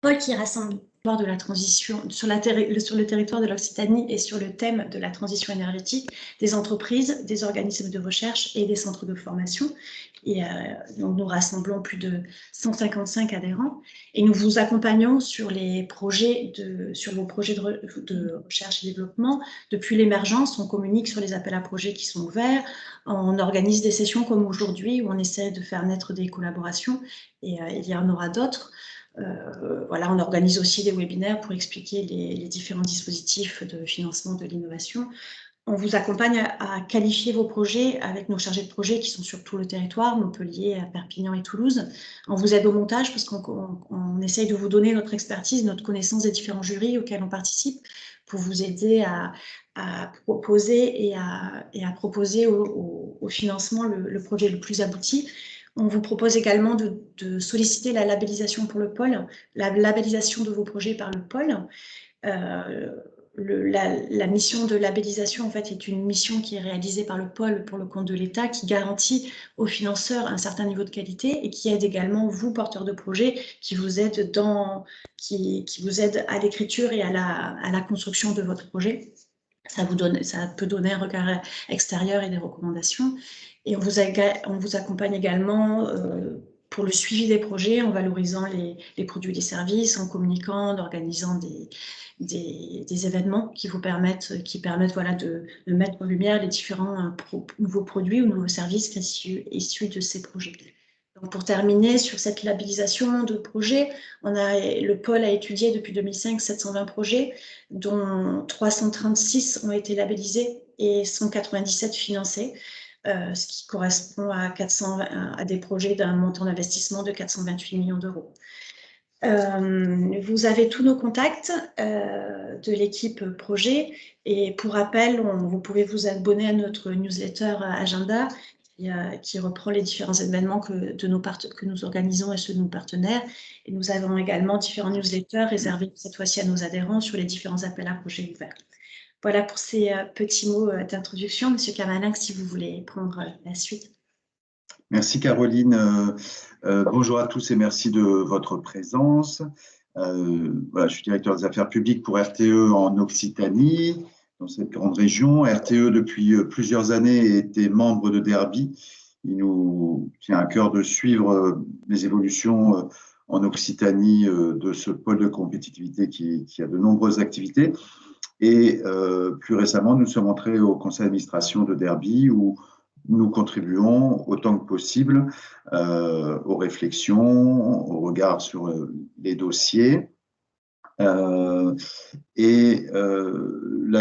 pôle qui rassemble de la transition sur le territoire de l'Occitanie et sur le thème de la transition énergétique, des entreprises, des organismes de recherche et des centres de formation. Et donc nous rassemblons plus de 155 adhérents et nous vous accompagnons sur les projets sur vos projets de recherche et développement. Depuis l'émergence, on communique sur les appels à projets qui sont ouverts, on organise des sessions comme aujourd'hui où on essaie de faire naître des collaborations et il y en aura d'autres. Voilà, on organise aussi des webinaires pour expliquer les différents dispositifs de financement de l'innovation. On vous accompagne à qualifier vos projets avec nos chargés de projet qui sont sur tout le territoire, Montpellier, Perpignan et Toulouse. On vous aide au montage parce qu'on essaye de vous donner notre expertise, notre connaissance des différents jurys auxquels on participe pour vous aider à proposer et à proposer au financement le projet le plus abouti. On vous propose également de solliciter la labellisation pour le pôle, la labellisation de vos projets par le pôle. La mission de labellisation, en fait, est une mission qui est réalisée par le pôle pour le compte de l'État, qui garantit aux financeurs un certain niveau de qualité et qui aide également vous, porteurs de projets, qui vous aide à l'écriture et à la construction de votre projet. Ça peut donner un regard extérieur et des recommandations. Et on vous accompagne également pour le suivi des projets en valorisant les produits et les services, en communiquant, en organisant des événements qui permettent voilà, de mettre en lumière les différents nouveaux produits ou nouveaux services issus de ces projets. Donc pour terminer sur cette labellisation de projets, le pôle a étudié depuis 2005 720 projets, dont 336 ont été labellisés et 197 financés, ce qui correspond à des projets d'un montant d'investissement de 428 millions d'euros. Vous avez tous nos contacts de l'équipe projet et pour rappel, vous pouvez vous abonner à notre newsletter agenda qui reprend les différents événements que nous organisons et ceux de nos partenaires. Et nous avons également différents newsletters réservés cette fois-ci à nos adhérents sur les différents appels à projets ouverts. Voilà pour ces petits mots d'introduction. Monsieur Kamalinx, si vous voulez prendre la suite. Merci Caroline. Bonjour à tous et merci de votre présence. Voilà, je suis directeur des affaires publiques pour RTE en Occitanie, dans cette grande région. RTE, depuis plusieurs années, était membre de Derby. Il nous tient à cœur de suivre les évolutions en Occitanie de ce pôle de compétitivité qui a de nombreuses activités. Et plus récemment, nous sommes entrés au conseil d'administration de Derby où nous contribuons autant que possible aux réflexions, au regard sur les dossiers. La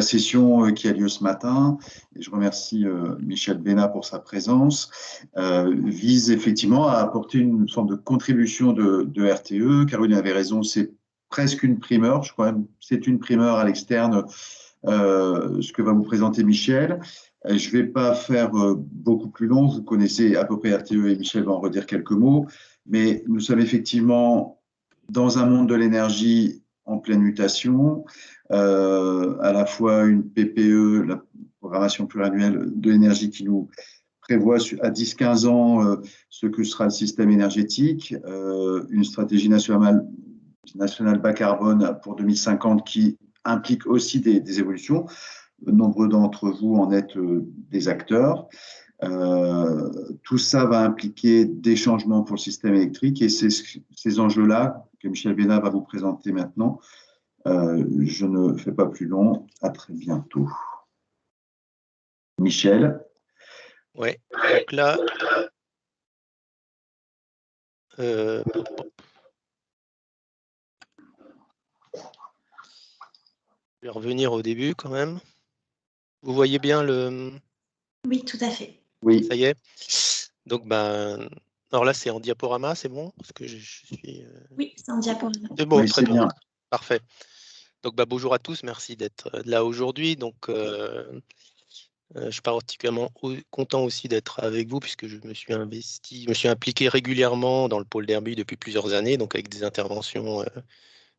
session qui a lieu ce matin, et je remercie Michel Bénat pour sa présence, vise effectivement à apporter une forme de contribution de RTE. Caroline avait raison, c'est presque une primeur, je crois, c'est une primeur à l'externe, ce que va vous présenter Michel. Je ne vais pas faire beaucoup plus long, vous connaissez à peu près RTE et Michel va en redire quelques mots, mais nous sommes effectivement dans un monde de l'énergie en pleine mutation, à la fois une PPE, la programmation pluriannuelle de l'énergie qui nous prévoit à 10-15 ans ce que sera le système énergétique, une stratégie nationale bas carbone pour 2050 qui implique aussi des évolutions. Nombreux d'entre vous en êtes des acteurs. Tout ça va impliquer des changements pour le système électrique et c'est ces enjeux-là que Michel Bénat va vous présenter maintenant. Je ne fais pas plus long. À très bientôt. Michel. Oui, donc là, je vais revenir au début quand même. Vous voyez bien le... Oui, tout à fait. Oui. Ça y est. Donc, alors là, c'est en diaporama, c'est bon? Parce que je suis... Oui, c'est en diaporama. C'est bon, oui, très bien. bien. Parfait. Donc, bonjour à tous, merci d'être là aujourd'hui. Donc, je suis particulièrement content aussi d'être avec vous puisque je me suis impliqué régulièrement dans le pôle Derby depuis plusieurs années, donc avec des interventions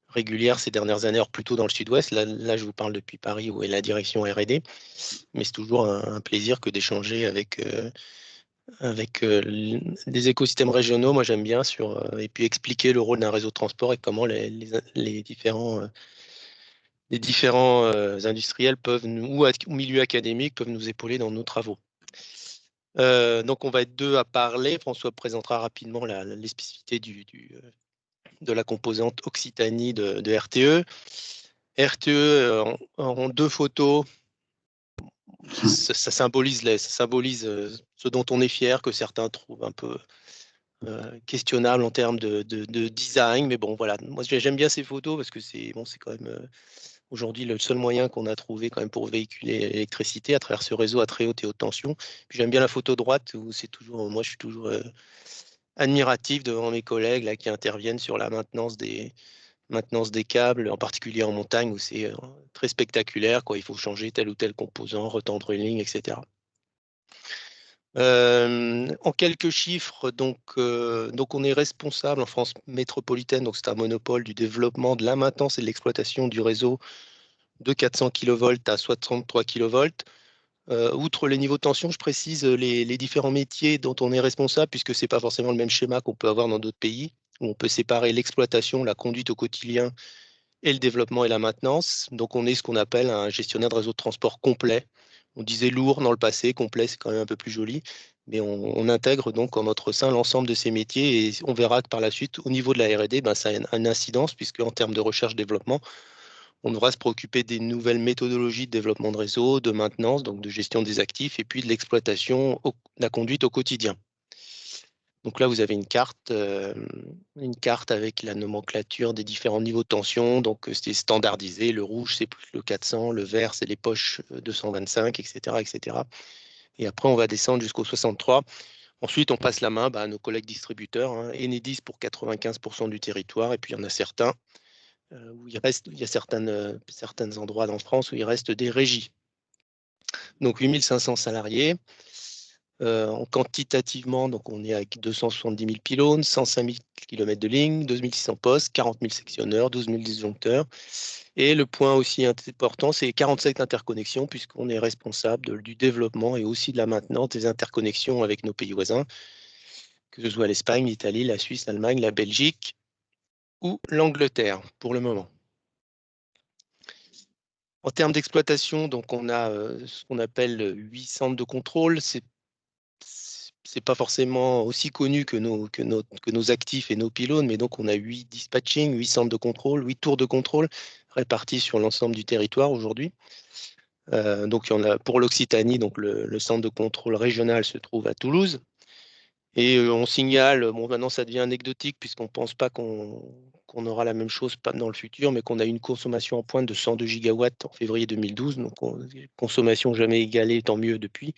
régulières ces dernières années, alors plutôt dans le sud-ouest. Là, je vous parle depuis Paris où est la direction R&D, mais c'est toujours un plaisir que d'échanger avec avec des écosystèmes régionaux, moi j'aime bien, et puis expliquer le rôle d'un réseau de transport et comment les différents industriels peuvent ou milieux académiques peuvent nous épauler dans nos travaux. Donc on va être deux à parler. François présentera rapidement les spécificités de la composante Occitanie de RTE. RTE en deux photos, ça symbolise ce dont on est fier, que certains trouvent un peu questionnable en termes de design, mais bon voilà, moi j'aime bien ces photos parce que c'est quand même aujourd'hui le seul moyen qu'on a trouvé quand même pour véhiculer l'électricité à travers ce réseau à très haute et haute tension. Puis j'aime bien la photo droite où c'est toujours, moi je suis toujours admiratif devant mes collègues là qui interviennent sur la maintenance des câbles, en particulier en montagne où c'est très spectaculaire, quoi. Il faut changer tel ou tel composant, retendre une ligne, etc. En quelques chiffres, donc on est responsable en France métropolitaine, donc c'est un monopole du développement, de la maintenance et de l'exploitation du réseau de 400 kV à 63 kV. Outre les niveaux de tension, je précise les différents métiers dont on est responsable, puisque ce n'est pas forcément le même schéma qu'on peut avoir dans d'autres pays, où on peut séparer l'exploitation, la conduite au quotidien et le développement et la maintenance. Donc on est ce qu'on appelle un gestionnaire de réseau de transport complet. On disait lourd dans le passé, complet c'est quand même un peu plus joli, mais on intègre donc en notre sein l'ensemble de ces métiers et on verra que par la suite, au niveau de la R&D, ça a une incidence puisque en termes de recherche-développement, on devra se préoccuper des nouvelles méthodologies de développement de réseau, de maintenance, donc de gestion des actifs et puis de l'exploitation, de la conduite au quotidien. Donc là, vous avez une carte avec la nomenclature des différents niveaux de tension. Donc, c'est standardisé. Le rouge, c'est plus le 400. Le vert, c'est les poches 225, etc., etc. Et après, on va descendre jusqu'au 63. Ensuite, on passe la main à nos collègues distributeurs. Enedis pour 95% du territoire. Et puis, il y en a certains où il y a certains endroits en France où il reste des régies. Donc, 8500 salariés. Quantitativement, donc on est avec 270 000 pylônes, 105 000 km de ligne, 2600 postes, 40 000 sectionneurs, 12 000 disjoncteurs. Et le point aussi important, c'est 47 interconnexions, puisqu'on est responsable du développement et aussi de la maintenance des interconnexions avec nos pays voisins, que ce soit l'Espagne, l'Italie, la Suisse, l'Allemagne, la Belgique ou l'Angleterre, pour le moment. En termes d'exploitation, donc on a ce qu'on appelle 8 centres de contrôle. C'est pas forcément aussi connu que nos actifs et nos pylônes, mais donc on a 8 dispatching, 8 centres de contrôle, 8 tours de contrôle répartis sur l'ensemble du territoire aujourd'hui. Donc il y en a pour l'Occitanie, donc le centre de contrôle régional se trouve à Toulouse. Et on signale, bon maintenant ça devient anecdotique puisqu'on ne pense pas qu'on aura la même chose dans le futur, mais qu'on a une consommation en pointe de 102 gigawatts en février 2012, donc consommation jamais égalée, tant mieux depuis.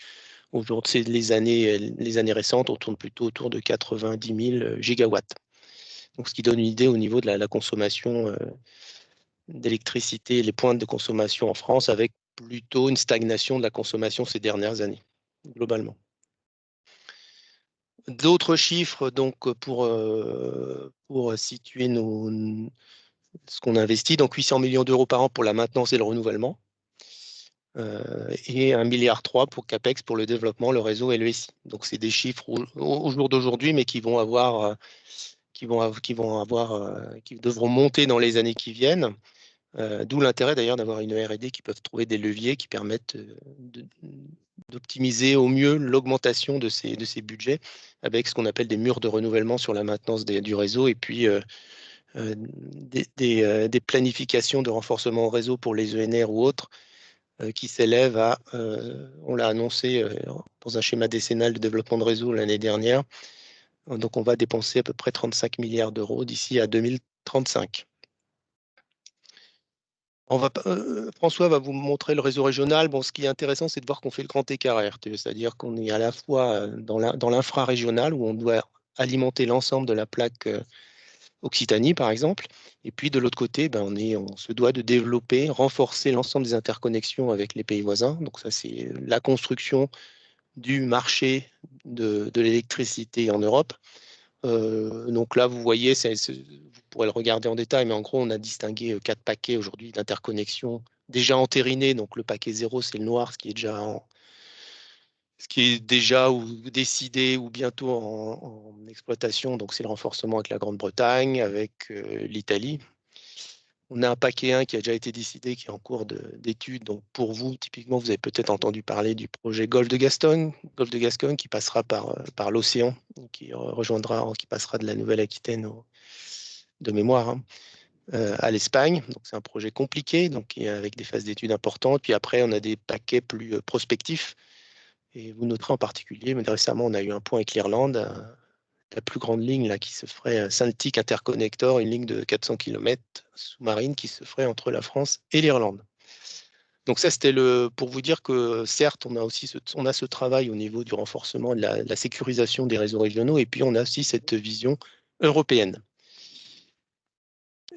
Aujourd'hui, les années récentes, on tourne plutôt autour de 90 000 gigawatts. Donc, ce qui donne une idée au niveau de la consommation d'électricité, les pointes de consommation en France, avec plutôt une stagnation de la consommation ces dernières années, globalement. D'autres chiffres, donc, pour situer ce qu'on investit, donc 800 millions d'euros par an pour la maintenance et le renouvellement. Et 1,3 milliard pour CAPEX pour le développement, le réseau et le SI. Donc, c'est des chiffres au jour d'aujourd'hui, mais qui devront monter dans les années qui viennent. D'où l'intérêt d'ailleurs d'avoir une R&D qui peuvent trouver des leviers qui permettent d'optimiser au mieux l'augmentation de ces budgets avec ce qu'on appelle des murs de renouvellement sur la maintenance du réseau et puis des planifications de renforcement au réseau pour les ENR ou autres qui s'élève à, on l'a annoncé dans un schéma décennal de développement de réseau l'année dernière, donc on va dépenser à peu près 35 milliards d'euros d'ici à 2035. François va vous montrer le réseau régional. Bon, ce qui est intéressant, c'est de voir qu'on fait le grand écart RTE, c'est-à-dire qu'on est à la fois dans l'infra-régional où on doit alimenter l'ensemble de la plaque Occitanie, par exemple. Et puis, de l'autre côté, on se doit de développer, renforcer l'ensemble des interconnexions avec les pays voisins. Donc, ça, c'est la construction du marché de l'électricité en Europe. Donc là, vous voyez, vous pourrez le regarder en détail, mais en gros, on a distingué 4 paquets aujourd'hui d'interconnexions déjà entérinés. Donc, le paquet 0, c'est le noir, ce qui est déjà Ce qui est déjà ou décidé ou bientôt en exploitation, donc c'est le renforcement avec la Grande-Bretagne, avec l'Italie. On a un paquet 1 qui a déjà été décidé, qui est en cours d'étude. Donc pour vous, typiquement, vous avez peut-être entendu parler du projet Golfe de Gascogne qui passera par l'océan, qui rejoindra, qui passera de la Nouvelle-Aquitaine de mémoire, hein, à l'Espagne. Donc c'est un projet compliqué, donc avec des phases d'études importantes. Puis après, on a des paquets plus prospectifs. Et vous noterez en particulier, mais récemment, on a eu un point avec l'Irlande, la plus grande ligne là, qui se ferait, Celtic Interconnector, une ligne de 400 km sous-marine qui se ferait entre la France et l'Irlande. Donc ça, c'était pour vous dire que certes, on a aussi ce travail au niveau du renforcement de la sécurisation des réseaux régionaux, et puis on a aussi cette vision européenne,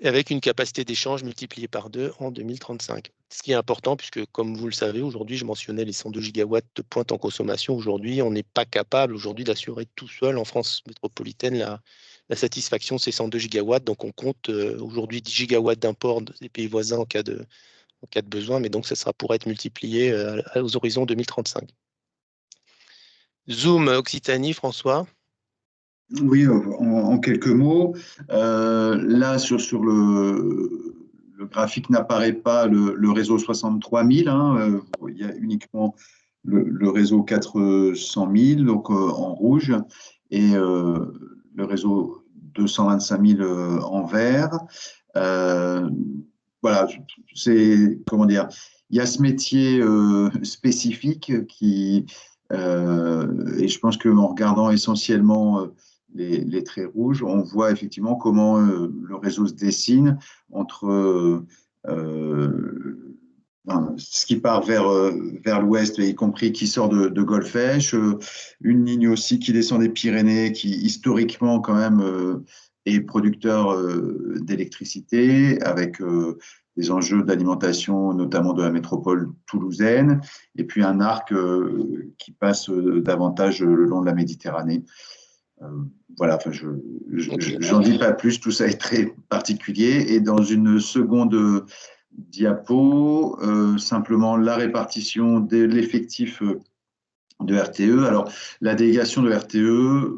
avec une capacité d'échange multipliée par 2 en 2035. Ce qui est important, puisque comme vous le savez, aujourd'hui, je mentionnais les 102 gigawatts de pointe en consommation. Aujourd'hui, on n'est pas capable d'assurer tout seul en France métropolitaine la satisfaction de ces 102 gigawatts. Donc on compte aujourd'hui 10 gigawatts d'import des pays voisins en cas de besoin, mais donc ça sera pour être multiplié aux horizons 2035. Zoom Occitanie, François. Oui, en quelques mots. Là, sur le graphique n'apparaît pas le réseau 63 000. Hein, il y a uniquement le réseau 400 000, donc en rouge, et le réseau 225 000 en vert. Voilà, c'est, comment dire, il y a ce métier spécifique et je pense qu'en regardant essentiellement les traits rouges, on voit effectivement comment le réseau se dessine entre ce qui part vers l'ouest, y compris qui sort de Golfech, une ligne aussi qui descend des Pyrénées, qui historiquement quand même est producteur d'électricité, avec des enjeux d'alimentation, notamment de la métropole toulousaine, et puis un arc qui passe davantage le long de la Méditerranée. Voilà, enfin, j'en dis pas plus, tout ça est très particulier. Et dans une seconde diapo, simplement la répartition de l'effectif de RTE. Alors, la délégation de RTE,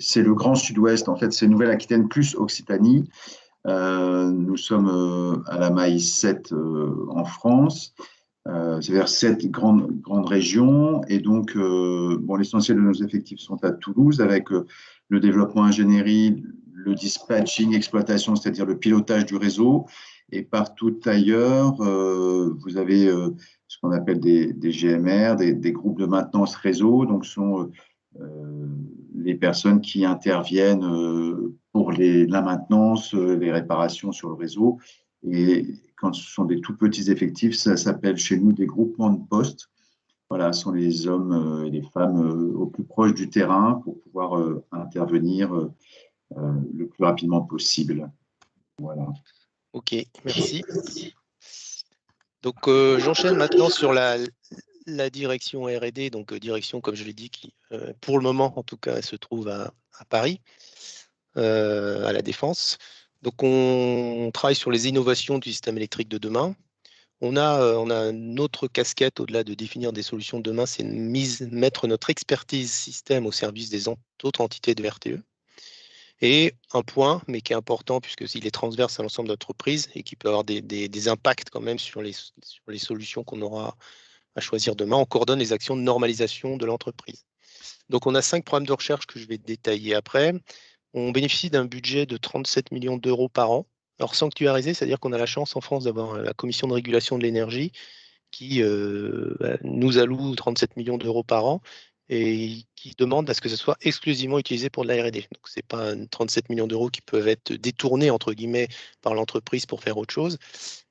c'est le Grand Sud-Ouest, en fait, c'est Nouvelle-Aquitaine plus Occitanie. Nous sommes à la maille 7 en France. C'est vers 7 grandes régions. Et donc, bon, l'essentiel de nos effectifs sont à Toulouse, avec le développement ingénierie, le dispatching, exploitation, c'est-à-dire le pilotage du réseau. Et partout ailleurs, vous avez ce qu'on appelle des GMR, des groupes de maintenance réseau. Donc, ce sont les personnes qui interviennent pour la maintenance, les réparations sur le réseau. Et quand ce sont des tout petits effectifs, ça s'appelle chez nous des groupements de postes. Voilà, ce sont les hommes et les femmes au plus proche du terrain pour pouvoir intervenir le plus rapidement possible. Voilà. Ok, merci. Donc, j'enchaîne maintenant sur la direction R&D, donc direction, comme je l'ai dit, qui, pour le moment, en tout cas, se trouve à Paris, à la Défense. Donc, on travaille sur les innovations du système électrique de demain. On a une autre casquette au-delà de définir des solutions de demain, c'est mettre notre expertise système au service des autres entités de RTE. Et un point, mais qui est important puisqu'il est transverse à l'ensemble d'entreprises et qui peut avoir des impacts quand même sur les solutions qu'on aura à choisir demain, on coordonne les actions de normalisation de l'entreprise. Donc on a 5 programmes de recherche que je vais détailler après. On bénéficie d'un budget de 37 millions d'euros par an. Alors sanctuarisé, c'est-à-dire qu'on a la chance en France d'avoir la Commission de régulation de l'énergie qui nous alloue 37 millions d'euros par an et qui demande à ce que ce soit exclusivement utilisé pour de la R&D. Donc, ce n'est pas 37 millions d'euros qui peuvent être détournés, entre guillemets, par l'entreprise pour faire autre chose.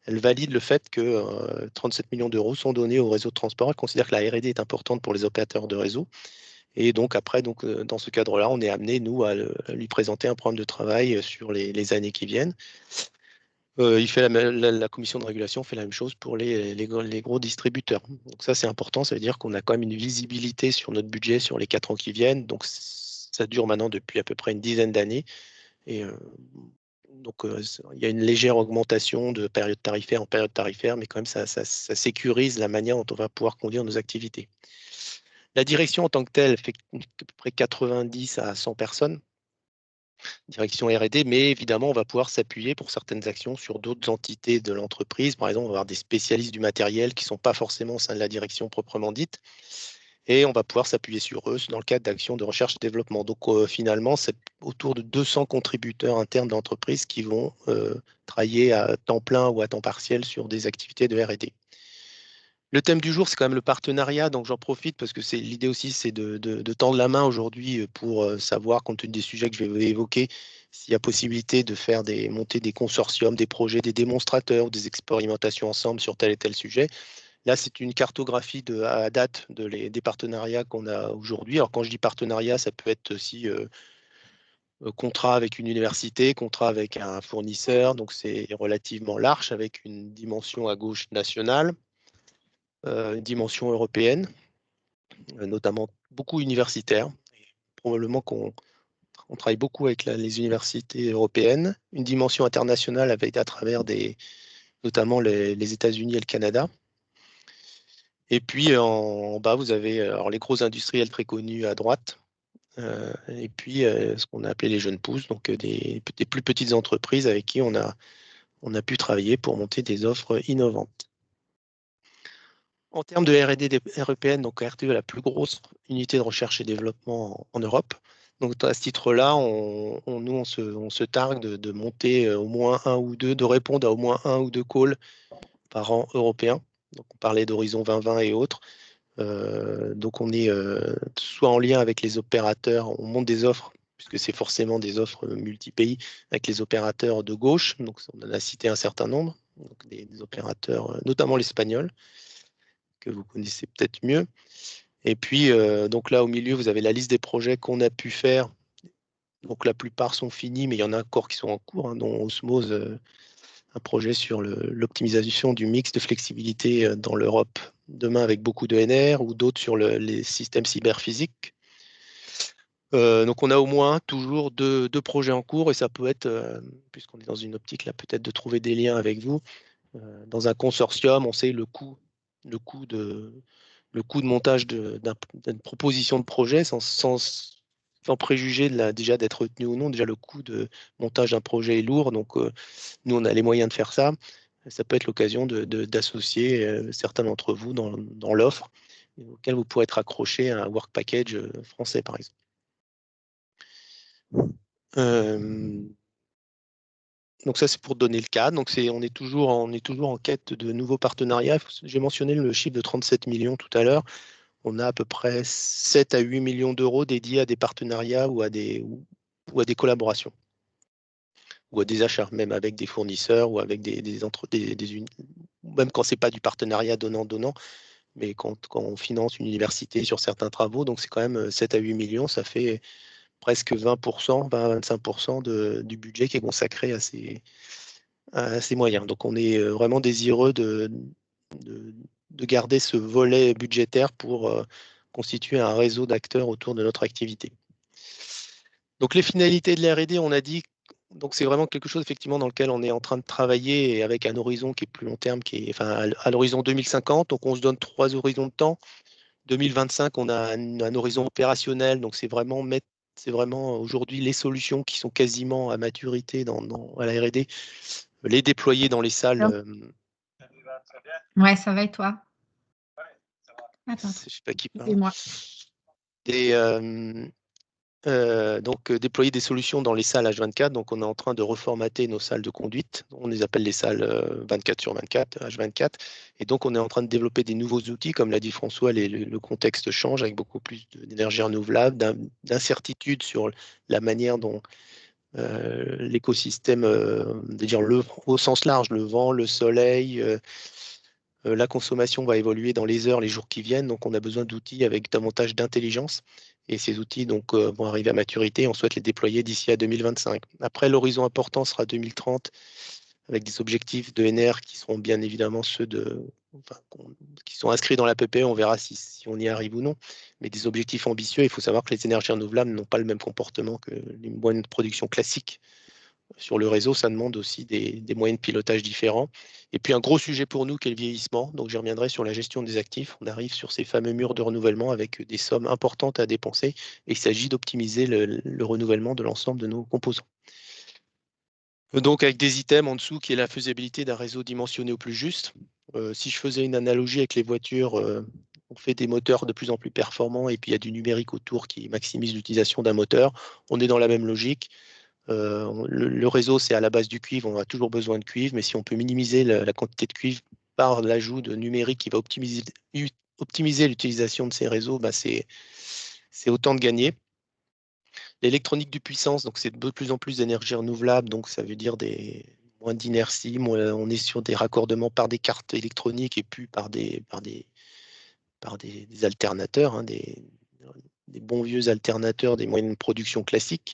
Elle valide le fait que 37 millions d'euros sont donnés au réseau de transport. Elle considère que la R&D est importante pour les opérateurs de réseau. Et donc, après, dans ce cadre-là, on est amené, nous, à lui présenter un programme de travail sur les années qui viennent. La commission de régulation fait la même chose pour les gros distributeurs. Donc ça, c'est important. Ça veut dire qu'on a quand même une visibilité sur notre budget sur les 4 ans qui viennent. Donc ça dure maintenant depuis à peu près une dizaine d'années. Et donc il y a une légère augmentation de période tarifaire en période tarifaire, mais quand même ça sécurise la manière dont on va pouvoir conduire nos activités. La direction en tant que telle fait à peu près 90 à 100 personnes, direction R&D, mais évidemment, on va pouvoir s'appuyer pour certaines actions sur d'autres entités de l'entreprise. Par exemple, on va avoir des spécialistes du matériel qui ne sont pas forcément au sein de la direction proprement dite, et on va pouvoir s'appuyer sur eux dans le cadre d'actions de recherche et développement. Donc finalement, c'est autour de 200 contributeurs internes de l'entreprise qui vont travailler à temps plein ou à temps partiel sur des activités de R&D. Le thème du jour, c'est quand même le partenariat, donc j'en profite parce que l'idée aussi, c'est de tendre la main aujourd'hui pour savoir, compte tenu des sujets que je vais évoquer, s'il y a possibilité de faire monter des consortiums, des projets, des démonstrateurs ou des expérimentations ensemble sur tel et tel sujet. Là, c'est une cartographie à date des partenariats qu'on a aujourd'hui. Alors, quand je dis partenariat, ça peut être aussi contrat avec une université, contrat avec un fournisseur, donc c'est relativement large avec une dimension à gauche nationale. Une dimension européenne, notamment beaucoup universitaire. Probablement qu'on travaille beaucoup avec les universités européennes. Une dimension internationale avec à travers notamment les États-Unis et le Canada. Et puis en bas, vous avez alors, les gros industriels très connus à droite. Et puis ce qu'on a appelé les jeunes pousses, donc des plus petites entreprises avec qui on a pu travailler pour monter des offres innovantes. En termes de R&D européenne, donc RTE est la plus grosse unité de recherche et développement en Europe. Donc à ce titre-là, nous, on se targue de monter au moins un ou deux, de répondre à au moins un ou deux calls par an européen. Donc on parlait d'Horizon 2020 et autres. Donc on est soit en lien avec les opérateurs, on monte des offres, puisque c'est forcément des offres multi-pays, avec les opérateurs de gauche. Donc on en a cité un certain nombre, donc des opérateurs, notamment l'espagnol, que vous connaissez peut-être mieux. Et puis, donc là, au milieu, vous avez la liste des projets qu'on a pu faire. Donc, la plupart sont finis, mais il y en a encore qui sont en cours, hein, dont Osmose, un projet sur l'optimisation du mix de flexibilité dans l'Europe demain avec beaucoup de NR, ou d'autres sur les systèmes cyberphysiques. Donc, on a au moins toujours deux projets en cours, et ça peut être, puisqu'on est dans une optique là, peut-être de trouver des liens avec vous, dans un consortium, on sait le coût de montage d'une proposition de projet sans préjuger déjà d'être retenu ou non. Déjà, le coût de montage d'un projet est lourd, donc nous, on a les moyens de faire ça. Ça peut être l'occasion d'associer certains d'entre vous dans l'offre, auquel vous pourrez être accroché à un work package français, par exemple. Donc ça, c'est pour donner le cadre. Donc on est toujours en quête de nouveaux partenariats. J'ai mentionné le chiffre de 37 millions tout à l'heure. On a à peu près 7 à 8 millions d'euros dédiés à des partenariats ou à des collaborations, ou à des achats, même avec des fournisseurs ou avec même quand ce n'est pas du partenariat donnant-donnant, mais quand on finance une université sur certains travaux. Donc c'est quand même 7 à 8 millions, ça fait presque 20%, 20-25% du budget qui est consacré à ces moyens. Donc on est vraiment désireux de garder ce volet budgétaire pour constituer un réseau d'acteurs autour de notre activité. Donc les finalités de l'R&D, on a dit, donc c'est vraiment quelque chose effectivement dans lequel on est en train de travailler, et avec un horizon qui est plus long terme, à l'horizon 2050. Donc on se donne 3 horizons de temps. 2025, on a un horizon opérationnel, donc c'est vraiment aujourd'hui les solutions qui sont quasiment à maturité à la R&D, les déployer dans les salles. Ouais, ça va et toi? Attends, Je sais pas qui parle. c'est moi. Donc déployer des solutions dans les salles H24. Donc on est en train de reformater nos salles de conduite. On les appelle les salles 24/24, H24. Et donc on est en train de développer des nouveaux outils. Comme l'a dit François, le contexte change avec beaucoup plus d'énergie renouvelable, d'incertitude sur la manière dont l'écosystème, au sens large, le vent, le soleil, la consommation va évoluer dans les heures, les jours qui viennent. Donc on a besoin d'outils avec davantage d'intelligence. Et ces outils vont arriver à maturité. On souhaite les déployer d'ici à 2025. Après, l'horizon important sera 2030, avec des objectifs de NR qui seront bien évidemment ceux qui sont inscrits dans la PPE. On verra si on y arrive ou non. Mais des objectifs ambitieux. Il faut savoir que les énergies renouvelables n'ont pas le même comportement que les moyens de production classiques sur le réseau, ça demande aussi des moyens de pilotage différents. Et puis un gros sujet pour nous qui est le vieillissement. Donc j'y reviendrai sur la gestion des actifs. On arrive sur ces fameux murs de renouvellement avec des sommes importantes à dépenser. Et il s'agit d'optimiser le renouvellement de l'ensemble de nos composants. Donc avec des items en dessous qui est la faisabilité d'un réseau dimensionné au plus juste. Si je faisais une analogie avec les voitures, on fait des moteurs de plus en plus performants et puis il y a du numérique autour qui maximise l'utilisation d'un moteur. On est dans la même logique. Le réseau, c'est à la base du cuivre, on a toujours besoin de cuivre, mais si on peut minimiser la quantité de cuivre par l'ajout de numérique qui va optimiser l'utilisation de ces réseaux, bah c'est autant de gagner. L'électronique du puissance, donc c'est de plus en plus d'énergie renouvelable, donc ça veut dire moins d'inertie, on est sur des raccordements par des cartes électroniques et plus par des alternateurs, hein, des bons vieux alternateurs, des moyens de production classiques.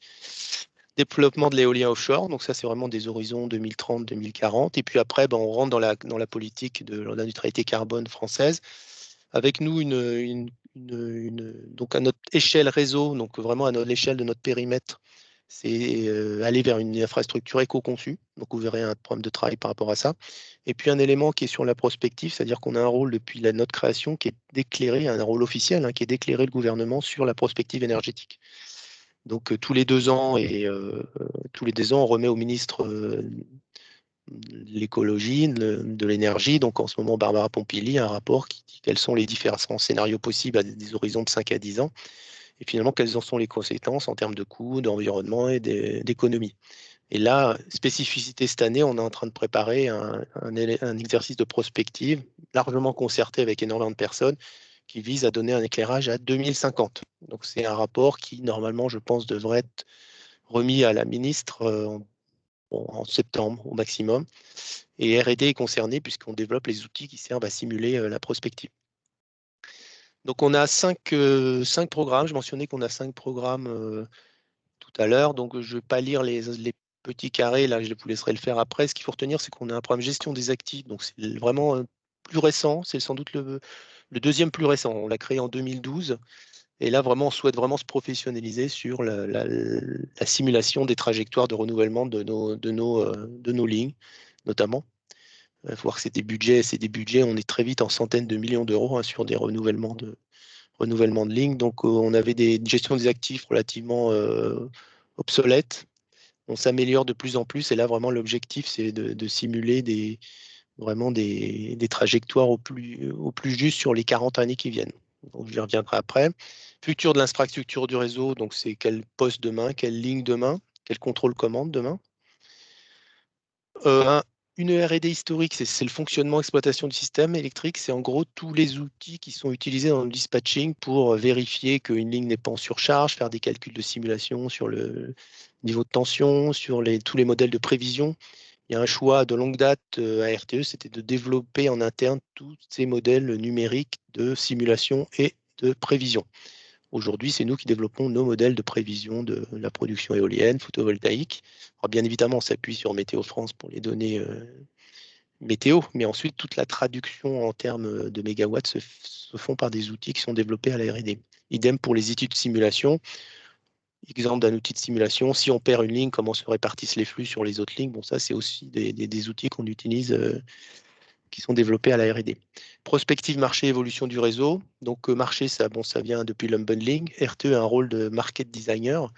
Développement de l'éolien offshore, donc ça c'est vraiment des horizons 2030-2040. Et puis après, on rentre dans la politique de la neutralité carbone française. Avec nous, donc à notre échelle réseau, donc vraiment à l'échelle de notre périmètre, c'est aller vers une infrastructure éco-conçue. Donc vous verrez un programme de travail par rapport à ça. Et puis un élément qui est sur la prospective, c'est-à-dire qu'on a un rôle depuis notre création qui est d'éclairer, un rôle officiel, qui est d'éclairer le gouvernement sur la prospective énergétique. Donc tous les 2 ans on remet au ministre de l'écologie, de l'énergie, donc en ce moment Barbara Pompili, un rapport qui dit quels sont les différents scénarios possibles à des horizons de 5 à 10 ans, et finalement quelles en sont les conséquences en termes de coûts, d'environnement et d'économie. Et là, spécificité cette année, on est en train de préparer un exercice de prospective largement concerté avec énormément de personnes qui vise à donner un éclairage à 2050. Donc c'est un rapport qui, normalement, je pense, devrait être remis à la ministre en septembre au maximum. Et R&D est concerné puisqu'on développe les outils qui servent à simuler la prospective. Donc on a 5 programmes. Je mentionnais qu'on a 5 programmes tout à l'heure. Donc je ne vais pas lire les petits carrés, là je vous laisserai le faire après. Ce qu'il faut retenir, c'est qu'on a un programme gestion des actifs. Donc c'est vraiment plus récent, c'est sans doute le 2e plus récent. On l'a créé en 2012. Et là, vraiment, on souhaite vraiment se professionnaliser sur la simulation des trajectoires de renouvellement de nos lignes, notamment. Il faut voir que c'est des budgets, on est très vite en centaines de millions d'euros sur des renouvellements de lignes. Donc, on avait une gestion des actifs relativement obsolète. On s'améliore de plus en plus. Et là, vraiment, l'objectif, c'est de simuler vraiment des trajectoires au plus juste sur les 40 années qui viennent. Donc, j'y reviendrai après. Futur de l'infrastructure du réseau, donc c'est quel poste demain, quelle ligne demain, quel contrôle commande demain. Une R&D historique, c'est le fonctionnement, exploitation du système électrique. C'est en gros tous les outils qui sont utilisés dans le dispatching pour vérifier qu'une ligne n'est pas en surcharge, faire des calculs de simulation sur le niveau de tension, sur tous les modèles de prévision. Il y a un choix de longue date à RTE, c'était de développer en interne tous ces modèles numériques de simulation et de prévision. Aujourd'hui, c'est nous qui développons nos modèles de prévision de la production éolienne, photovoltaïque. Alors, bien évidemment, on s'appuie sur Météo France pour les données météo, mais ensuite, toute la traduction en termes de mégawatts se font par des outils qui sont développés à la R&D. Idem pour les études de simulation. Exemple d'un outil de simulation, si on perd une ligne, comment se répartissent les flux sur les autres lignes? Bon, ça, c'est aussi des outils qu'on utilise, qui sont développés à la R&D. Prospective marché, évolution du réseau. Donc, marché, ça vient depuis l'unbundling. RTE a un rôle de market designer,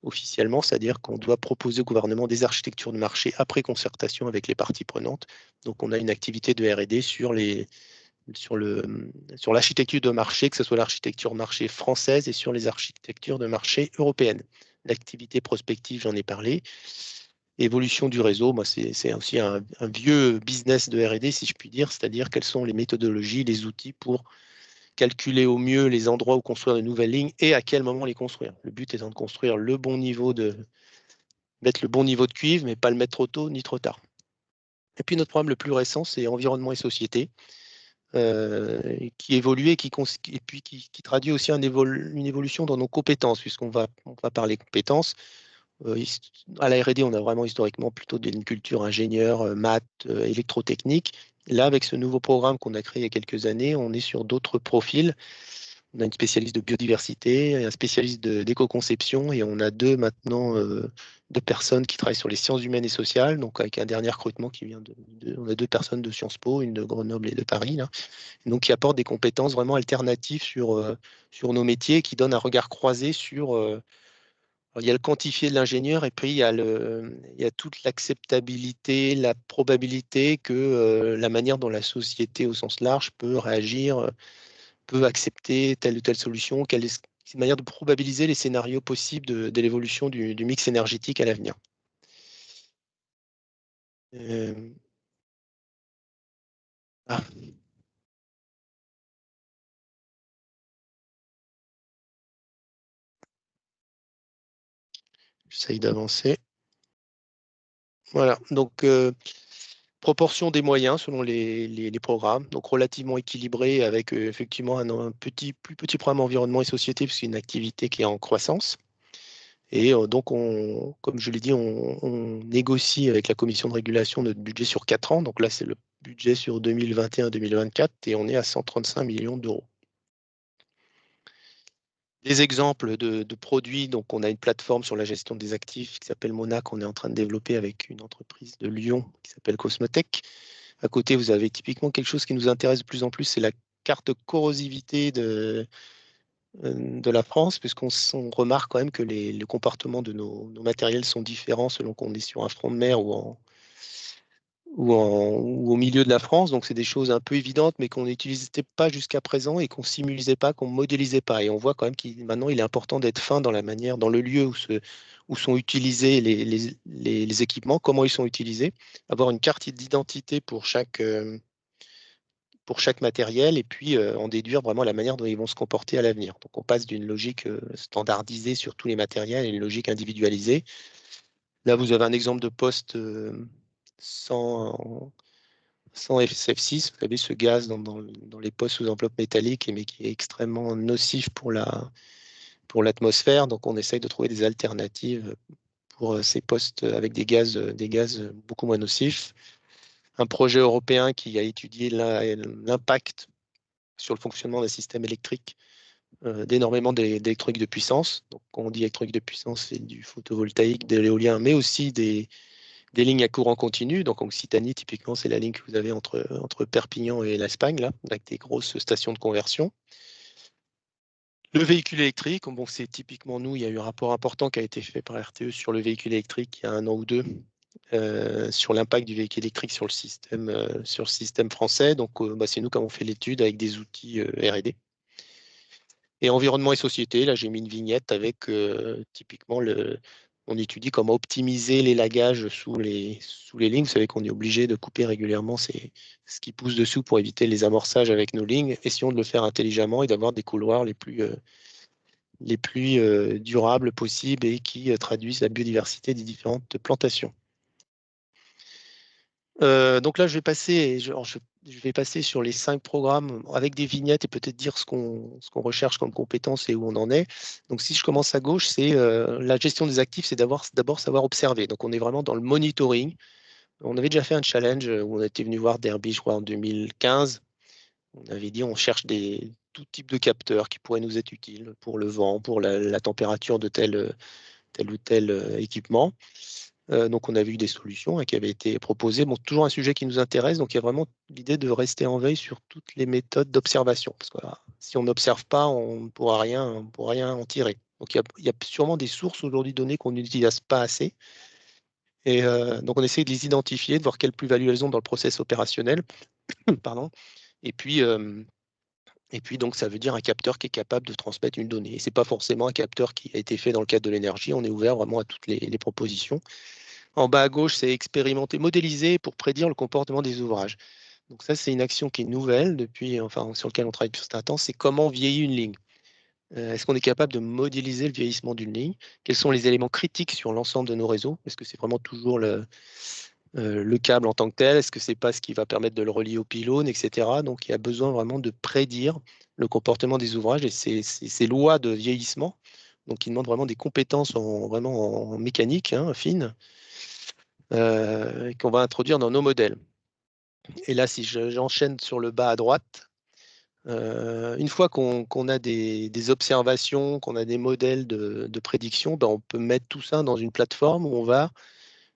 officiellement, c'est-à-dire qu'on doit proposer au gouvernement des architectures de marché après concertation avec les parties prenantes. Donc, on a une activité de R&D sur l'architecture de marché, que ce soit l'architecture marché française et sur les architectures de marché européennes. L'activité prospective, j'en ai parlé. Évolution du réseau, c'est aussi un vieux business de R&D, si je puis dire, c'est-à-dire quelles sont les méthodologies, les outils pour calculer au mieux les endroits où construire de nouvelles lignes et à quel moment les construire. Le but étant de construire mettre le bon niveau de cuivre, mais pas le mettre trop tôt ni trop tard. Et puis notre programme le plus récent, c'est environnement et société, qui évolue et qui traduit aussi une évolution dans nos compétences, puisqu'on va parler compétences. À la R&D, on a vraiment historiquement plutôt une culture ingénieur, maths, électrotechnique. Là, avec ce nouveau programme qu'on a créé il y a quelques années, on est sur d'autres profils. On a une spécialiste de biodiversité, un spécialiste d'éco-conception, et on a deux maintenant, deux personnes qui travaillent sur les sciences humaines et sociales, donc avec un dernier recrutement qui vient on a deux personnes de Sciences Po, une de Grenoble et de Paris, là, donc qui apportent des compétences vraiment alternatives sur nos métiers, qui donnent un regard croisé sur... il y a le quantifié de l'ingénieur et puis il y a toute l'acceptabilité, la probabilité que la manière dont la société au sens large peut réagir, peut accepter telle ou telle solution, c'est une manière de probabiliser les scénarios possibles de l'évolution du mix énergétique à l'avenir. Ah. J'essaye d'avancer. Voilà, donc proportion des moyens selon les programmes, donc relativement équilibré avec effectivement un plus petit programme environnement et société, puisque c'est une activité qui est en croissance. Et donc, comme je l'ai dit, on négocie avec la commission de régulation notre budget sur 4 ans. Donc là, c'est le budget sur 2021-2024 et on est à 135 millions d'euros. Des exemples de produits, donc on a une plateforme sur la gestion des actifs qui s'appelle Mona, qu'on est en train de développer avec une entreprise de Lyon qui s'appelle Cosmotech. À côté, vous avez typiquement quelque chose qui nous intéresse de plus en plus, c'est la carte corrosivité de la France, puisqu'on remarque quand même que les comportements de nos matériels sont différents selon qu'on est sur un front de mer ou au milieu de la France. Donc, c'est des choses un peu évidentes, mais qu'on n'utilisait pas jusqu'à présent et qu'on ne simulisait pas, qu'on ne modélisait pas. Et on voit quand même qu'il maintenant, il est important d'être fin dans la manière, dans le lieu où sont utilisés les équipements, comment ils sont utilisés, avoir une carte d'identité pour chaque matériel et puis en déduire vraiment la manière dont ils vont se comporter à l'avenir. Donc, on passe d'une logique standardisée sur tous les matériels à une logique individualisée. Là, vous avez un exemple de poste sans SF6, vous savez, ce gaz dans les postes sous enveloppe métallique, mais qui est extrêmement nocif pour l'atmosphère. Donc, on essaye de trouver des alternatives pour ces postes avec des gaz beaucoup moins nocifs. Un projet européen qui a étudié l'impact sur le fonctionnement d'un système électrique d'énormément d'électronique de puissance. Donc, quand on dit électronique de puissance, c'est du photovoltaïque, de l'éolien, mais aussi des lignes à courant continu. Donc, en Occitanie, typiquement, c'est la ligne que vous avez entre Perpignan et l'Espagne, là, avec des grosses stations de conversion. Le véhicule électrique, bon, c'est typiquement nous, il y a eu un rapport important qui a été fait par RTE sur le véhicule électrique il y a 1 an ou 2, sur l'impact du véhicule électrique sur le système français. Donc, c'est nous qui avons fait l'étude avec des outils R&D. Et environnement et société, là, j'ai mis une vignette avec typiquement on étudie comment optimiser l'élagage sous les lignes. Vous savez qu'on est obligé de couper régulièrement ce qui pousse dessous pour éviter les amorçages avec nos lignes. Essayons de le faire intelligemment et d'avoir des couloirs les plus durables possibles et qui traduisent la biodiversité des différentes plantations. Donc là, je vais passer sur les 5 programmes avec des vignettes et peut-être dire ce qu'on recherche comme compétences et où on en est. Donc, si je commence à gauche, c'est la gestion des actifs, c'est d'abord savoir observer. Donc, on est vraiment dans le monitoring. On avait déjà fait un challenge où on était venu voir Derby, je crois, en 2015. On avait dit on cherche tout type de capteurs qui pourraient nous être utiles pour le vent, pour la température de tel ou tel équipement. Donc, on a vu des solutions qui avaient été proposées. Bon, toujours un sujet qui nous intéresse. Donc, il y a vraiment l'idée de rester en veille sur toutes les méthodes d'observation. Parce que si on n'observe pas, on ne pourra rien en tirer. Donc, il y a sûrement des sources aujourd'hui données qu'on n'utilise pas assez. Et donc, on essaie de les identifier, de voir quelle plus-value elles ont dans le process opérationnel. Pardon. Et puis, donc, ça veut dire un capteur qui est capable de transmettre une donnée. Et ce n'est pas forcément un capteur qui a été fait dans le cadre de l'énergie. On est ouvert vraiment à toutes les propositions. En bas à gauche, c'est expérimenter, modéliser pour prédire le comportement des ouvrages. Donc ça, c'est une action qui est nouvelle sur laquelle on travaille depuis un certain temps, c'est comment vieillit une ligne. Est-ce qu'on est capable de modéliser le vieillissement d'une ligne? Quels sont les éléments critiques sur l'ensemble de nos réseaux? Est-ce que c'est vraiment toujours le câble en tant que tel? Est-ce que c'est pas ce qui va permettre de le relier au pylône, etc. Donc il y a besoin vraiment de prédire le comportement des ouvrages et ces lois de vieillissement, donc qui demandent vraiment des compétences vraiment en mécanique fine, qu'on va introduire dans nos modèles. Et là, si j'enchaîne sur le bas à droite, Une fois qu'on a des observations, qu'on a des modèles de prédiction, ben, on peut mettre tout ça dans une plateforme où on va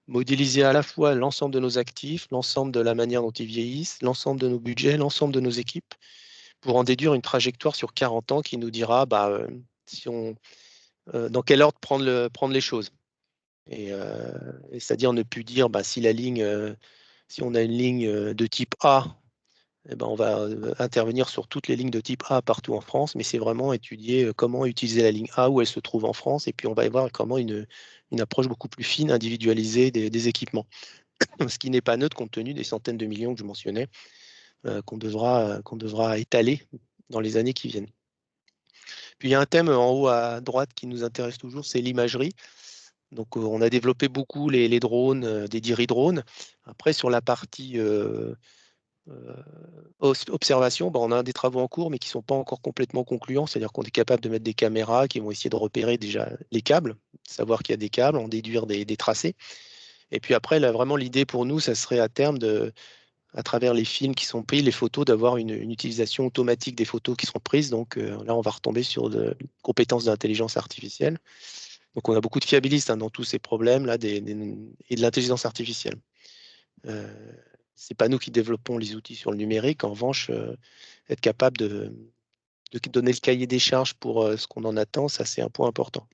modéliser à la fois l'ensemble de nos actifs, l'ensemble de la manière dont ils vieillissent, l'ensemble de nos budgets, l'ensemble de nos équipes, pour en déduire une trajectoire sur 40 ans qui nous dira dans quel ordre prendre les choses. Et c'est-à-dire ne plus dire si si on a une ligne de type A, eh ben, on va intervenir sur toutes les lignes de type A partout en France, mais c'est vraiment étudier comment utiliser la ligne A où elle se trouve en France, et puis on va y voir comment une approche beaucoup plus fine, individualisée des équipements, ce qui n'est pas neutre compte tenu des centaines de millions que je mentionnais, qu'on devra étaler dans les années qui viennent. Puis il y a un thème en haut à droite qui nous intéresse toujours, c'est l'imagerie. Donc on a développé beaucoup les drones, des diri drones. Après, sur la partie observation, on a des travaux en cours, mais qui ne sont pas encore complètement concluants. C'est-à-dire qu'on est capable de mettre des caméras qui vont essayer de repérer déjà les câbles, savoir qu'il y a des câbles, en déduire des tracés. Et puis après, là, vraiment, l'idée pour nous, ça serait à terme, à travers les films qui sont pris, les photos, d'avoir une utilisation automatique des photos qui seront prises. Donc là, on va retomber sur des compétences d'intelligence artificielle. Donc on a beaucoup de fiabilistes dans tous ces problèmes-là et de l'intelligence artificielle. Ce n'est pas nous qui développons les outils sur le numérique. En revanche, être capable de donner le cahier des charges pour ce qu'on en attend, ça c'est un point important.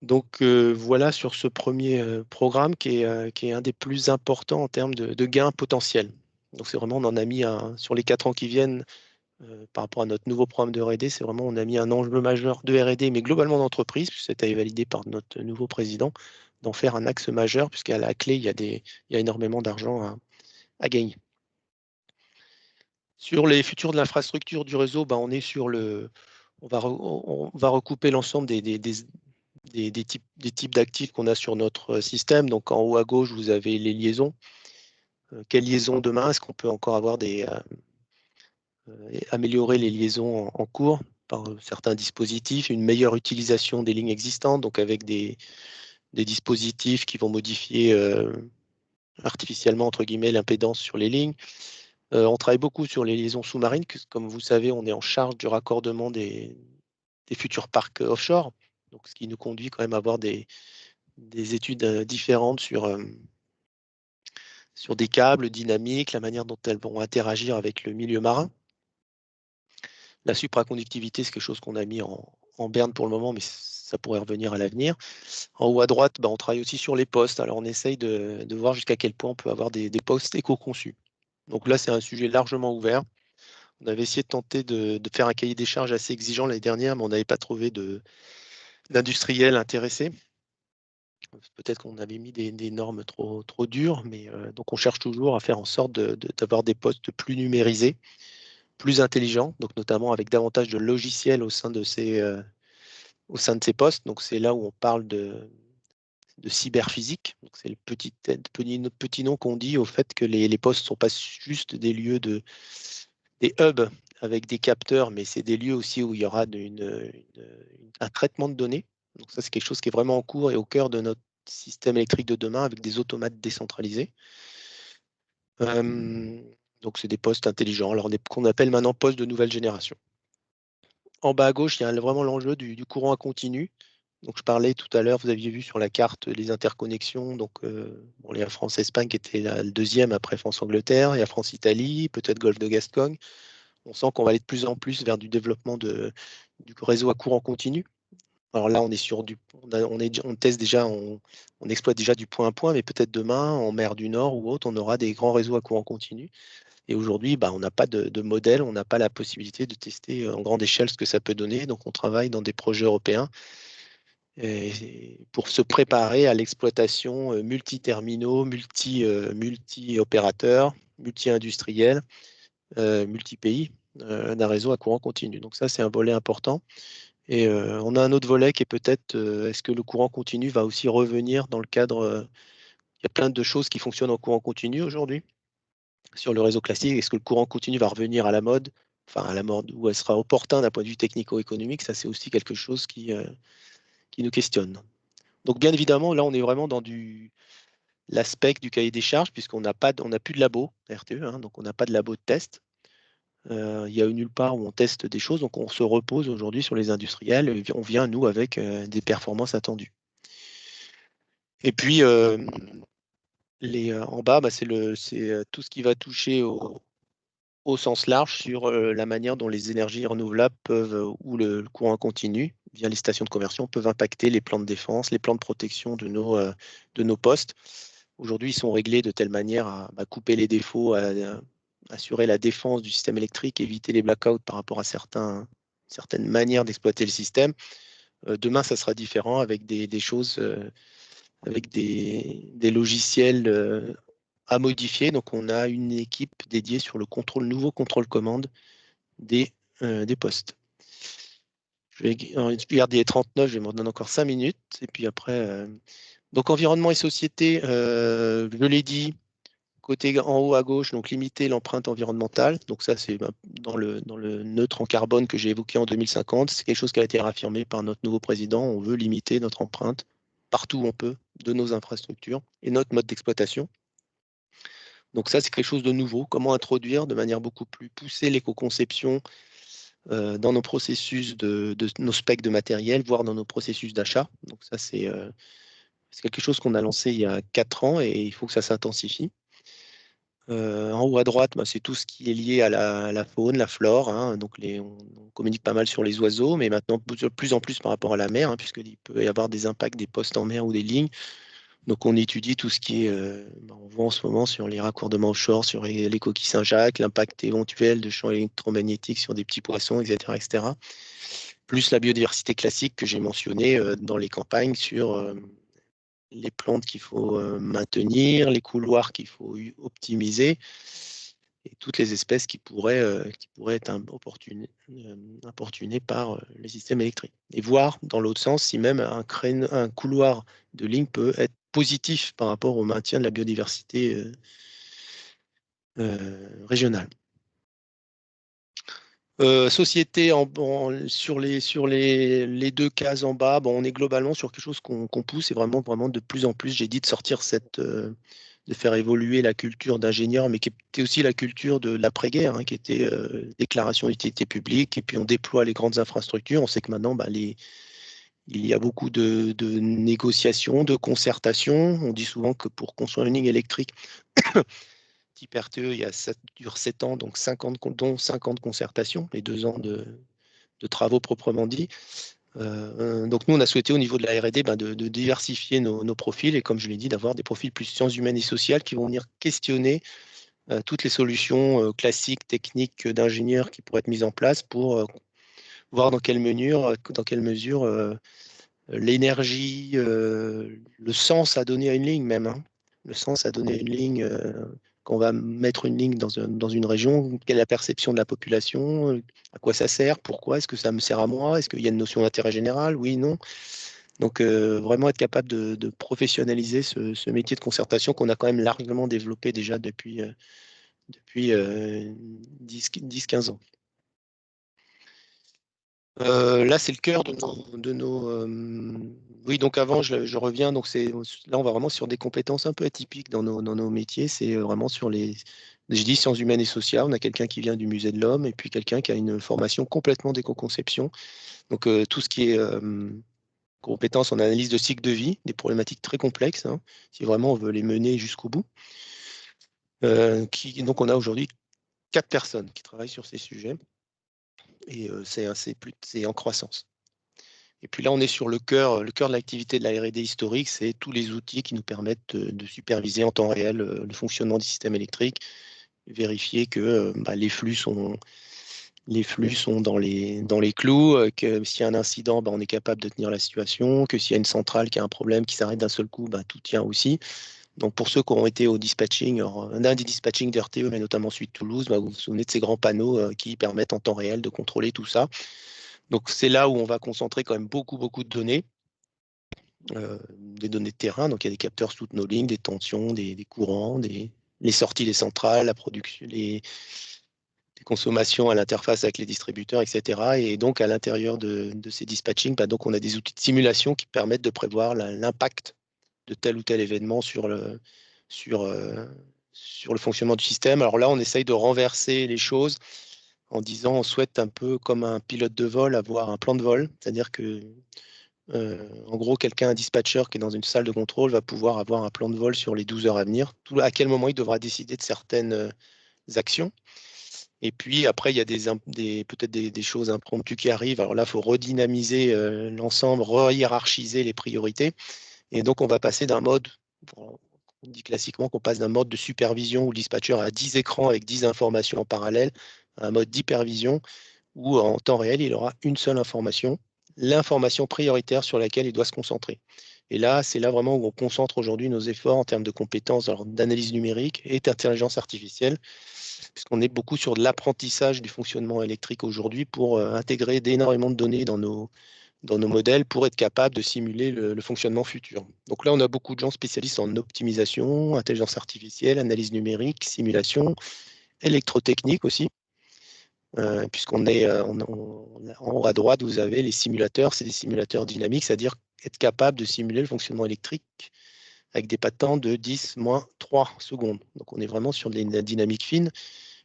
Donc voilà sur ce premier programme qui est un des plus importants en termes de gains potentiels. Donc c'est vraiment, on en a mis sur les 4 ans qui viennent, par rapport à notre nouveau programme de R&D, c'est vraiment, on a mis un enjeu majeur de R&D, mais globalement d'entreprise, puisque c'était validé par notre nouveau président, d'en faire un axe majeur, puisqu'à la clé, il y a énormément d'argent à gagner. Sur les futurs de l'infrastructure du réseau, on est sur on va recouper l'ensemble des types d'actifs qu'on a sur notre système. Donc en haut à gauche, vous avez les liaisons. Quelles liaisons demain? Est-ce qu'on peut encore avoir améliorer les liaisons en cours par certains dispositifs, une meilleure utilisation des lignes existantes, donc avec des dispositifs qui vont modifier artificiellement, entre guillemets, l'impédance sur les lignes. On travaille beaucoup sur les liaisons sous-marines, comme vous savez, on est en charge du raccordement des futurs parcs offshore, donc ce qui nous conduit quand même à avoir des études différentes sur des câbles dynamiques, la manière dont elles vont interagir avec le milieu marin. La supraconductivité, c'est quelque chose qu'on a mis en berne pour le moment, mais ça pourrait revenir à l'avenir. En haut à droite, on travaille aussi sur les postes. Alors, on essaye de voir jusqu'à quel point on peut avoir des postes éco-conçus. Donc là, c'est un sujet largement ouvert. On avait essayé de tenter de faire un cahier des charges assez exigeant l'année dernière, mais on n'avait pas trouvé d'industriels intéressés. Peut-être qu'on avait mis des normes trop dures, mais donc on cherche toujours à faire en sorte d'avoir des postes plus numérisés, plus intelligents, donc notamment avec davantage de logiciels au sein de ces postes. Donc c'est là où on parle de cyberphysique. C'est le petit nom qu'on dit au fait que les postes ne sont pas juste des lieux des hubs avec des capteurs, mais c'est des lieux aussi où il y aura un traitement de données. Donc ça, c'est quelque chose qui est vraiment en cours et au cœur de notre système électrique de demain avec des automates décentralisés. Donc c'est des postes intelligents, alors qu'on appelle maintenant postes de nouvelle génération. En bas à gauche, il y a vraiment l'enjeu du courant à continu. Donc je parlais tout à l'heure, vous aviez vu sur la carte les interconnexions, donc il y a France-Espagne qui était le deuxième après France-Angleterre, il y a France-Italie, peut-être Golfe de Gascogne. On sent qu'on va aller de plus en plus vers du développement du réseau à courant continu. Alors là, on est on teste déjà, on exploite déjà du point à point, mais peut-être demain, en mer du Nord ou autre, on aura des grands réseaux à courant continu. Et aujourd'hui, on n'a pas de modèle, on n'a pas la possibilité de tester en grande échelle ce que ça peut donner. Donc, on travaille dans des projets européens pour se préparer à l'exploitation multi-terminaux, multi-opérateurs, multi-industriels, multi-pays d'un réseau à courant continu. Donc ça, c'est un volet important. Et on a un autre volet qui est peut-être, est-ce que le courant continu va aussi revenir dans le cadre, il y a plein de choses qui fonctionnent en courant continu aujourd'hui sur le réseau classique. Est-ce que le courant continu va revenir à la mode, enfin à la mode, où elle sera opportun d'un point de vue technico-économique? Ça, c'est aussi quelque chose qui nous questionne. Donc bien évidemment, là, on est vraiment dans l'aspect du cahier des charges, puisqu'on n'a plus de labo RTE, donc on n'a pas de labo de test. Il y a nulle part où on teste des choses, donc on se repose aujourd'hui sur les industriels et on vient, nous, avec des performances attendues. Et puis, en bas, c'est tout ce qui va toucher au sens large sur la manière dont les énergies renouvelables peuvent, ou le courant continu, via les stations de conversion, peuvent impacter les plans de défense, les plans de protection de nos postes. Aujourd'hui, ils sont réglés de telle manière à couper les défauts, à assurer la défense du système électrique, éviter les blackouts par rapport à certaines manières d'exploiter le système. Demain, ça sera différent avec des choses, avec des logiciels à modifier. Donc, on a une équipe dédiée sur le nouveau contrôle-commande des postes. Je vais garder 39, je vais m'en donner encore 5 minutes. Et puis après, donc environnement et société, je l'ai dit, côté en haut à gauche, donc limiter l'empreinte environnementale. Donc ça, c'est dans le neutre en carbone que j'ai évoqué en 2050. C'est quelque chose qui a été réaffirmé par notre nouveau président. On veut limiter notre empreinte partout où on peut de nos infrastructures et notre mode d'exploitation. Donc ça, c'est quelque chose de nouveau. Comment introduire de manière beaucoup plus poussée l'éco-conception dans nos processus de nos specs de matériel, voire dans nos processus d'achat. Donc ça, c'est quelque chose qu'on a lancé il y a 4 ans et il faut que ça s'intensifie. En haut à droite, c'est tout ce qui est lié à la faune, la flore. Hein. Donc on communique pas mal sur les oiseaux, mais maintenant de plus en plus par rapport à la mer, hein, puisqu'il peut y avoir des impacts des postes en mer ou des lignes. Donc on étudie tout ce qui est, on voit en ce moment sur les raccordements offshore, sur les coquilles Saint-Jacques, l'impact éventuel de champs électromagnétiques sur des petits poissons, etc., etc. Plus la biodiversité classique que j'ai mentionnée dans les campagnes sur les plantes qu'il faut maintenir, les couloirs qu'il faut optimiser et toutes les espèces qui pourraient être importunées par les systèmes électriques. Et voir dans l'autre sens si même un couloir de ligne peut être positif par rapport au maintien de la biodiversité régionale. Société, sur les 2 cases en bas, on est globalement sur quelque chose qu'on pousse et vraiment de plus en plus, j'ai dit de sortir de faire évoluer la culture d'ingénieur, mais qui était aussi la culture de l'après-guerre, hein, qui était déclaration d'utilité publique, et puis on déploie les grandes infrastructures. On sait que maintenant, il y a beaucoup de négociations, de concertations. On dit souvent que pour construire une ligne électrique, type RTE, ça dure 7 ans, donc 50, dont 50 concertations, et 2 ans de travaux proprement dit. Donc nous, on a souhaité au niveau de la R&D de diversifier nos profils, et comme je l'ai dit, d'avoir des profils plus sciences humaines et sociales qui vont venir questionner toutes les solutions classiques, techniques d'ingénieurs qui pourraient être mises en place pour voir dans quelle mesure l'énergie, le sens à donner à une ligne même, hein. Le sens à donner à une ligne, quand on va mettre une ligne dans une région, quelle est la perception de la population, à quoi ça sert, pourquoi, est-ce que ça me sert à moi, est-ce qu'il y a une notion d'intérêt général, oui, non. Donc vraiment être capable de professionnaliser ce métier de concertation qu'on a quand même largement développé déjà depuis 10-15 ans. Là, c'est le cœur de nos oui, donc avant, je reviens. Donc là, on va vraiment sur des compétences un peu atypiques dans nos métiers. C'est vraiment sur je dis sciences humaines et sociales. On a quelqu'un qui vient du Musée de l'Homme et puis quelqu'un qui a une formation complètement d'éco-conception. Donc tout ce qui est compétences en analyse de cycle de vie, des problématiques très complexes, hein, si vraiment on veut les mener jusqu'au bout. Donc on a aujourd'hui 4 personnes qui travaillent sur ces sujets et c'est en croissance. Et puis là, on est sur le cœur de l'activité de la R&D historique, c'est tous les outils qui nous permettent de superviser en temps réel le fonctionnement du système électrique, vérifier que les flux sont dans les clous, que s'il y a un incident, on est capable de tenir la situation, que s'il y a une centrale qui a un problème qui s'arrête d'un seul coup, tout tient aussi. Donc pour ceux qui ont été au dispatching, d'un des dispatching de RTE, mais notamment celui de Toulouse, vous vous souvenez de ces grands panneaux qui permettent en temps réel de contrôler tout ça. Donc c'est là où on va concentrer quand même beaucoup de données, des données de terrain. Donc il y a des capteurs sous toutes nos lignes, des tensions, des courants, les sorties des centrales, la production, les consommations à l'interface avec les distributeurs, etc. Et donc à l'intérieur de ces dispatching, donc on a des outils de simulation qui permettent de prévoir l'impact de tel ou tel événement sur le fonctionnement du système. Alors là, on essaye de renverser les choses en disant on souhaite un peu comme un pilote de vol avoir un plan de vol, c'est-à-dire que en gros, un dispatcher qui est dans une salle de contrôle va pouvoir avoir un plan de vol sur les 12 heures à venir, à quel moment il devra décider de certaines actions. Et puis après, il y a peut-être des choses impromptues qui arrivent. Alors là, il faut redynamiser l'ensemble, re-hiérarchiser les priorités. Et donc, on va passer d'un mode, on dit classiquement qu'on passe d'un mode de supervision où le dispatcher a 10 écrans avec 10 informations en parallèle, à un mode d'hypervision où en temps réel, il aura une seule information, l'information prioritaire sur laquelle il doit se concentrer. Et là, c'est là vraiment où on concentre aujourd'hui nos efforts en termes de compétences d'analyse numérique et d'intelligence artificielle, puisqu'on est beaucoup sur de l'apprentissage du fonctionnement électrique aujourd'hui pour intégrer énormément de données dans nos modèles pour être capable de simuler le fonctionnement futur. Donc là, on a beaucoup de gens spécialistes en optimisation, intelligence artificielle, analyse numérique, simulation, électrotechnique aussi. Puisqu'on est en haut à droite, vous avez les simulateurs, c'est des simulateurs dynamiques, c'est-à-dire être capable de simuler le fonctionnement électrique avec des patents de 10-3 secondes. Donc on est vraiment sur de la dynamique fine,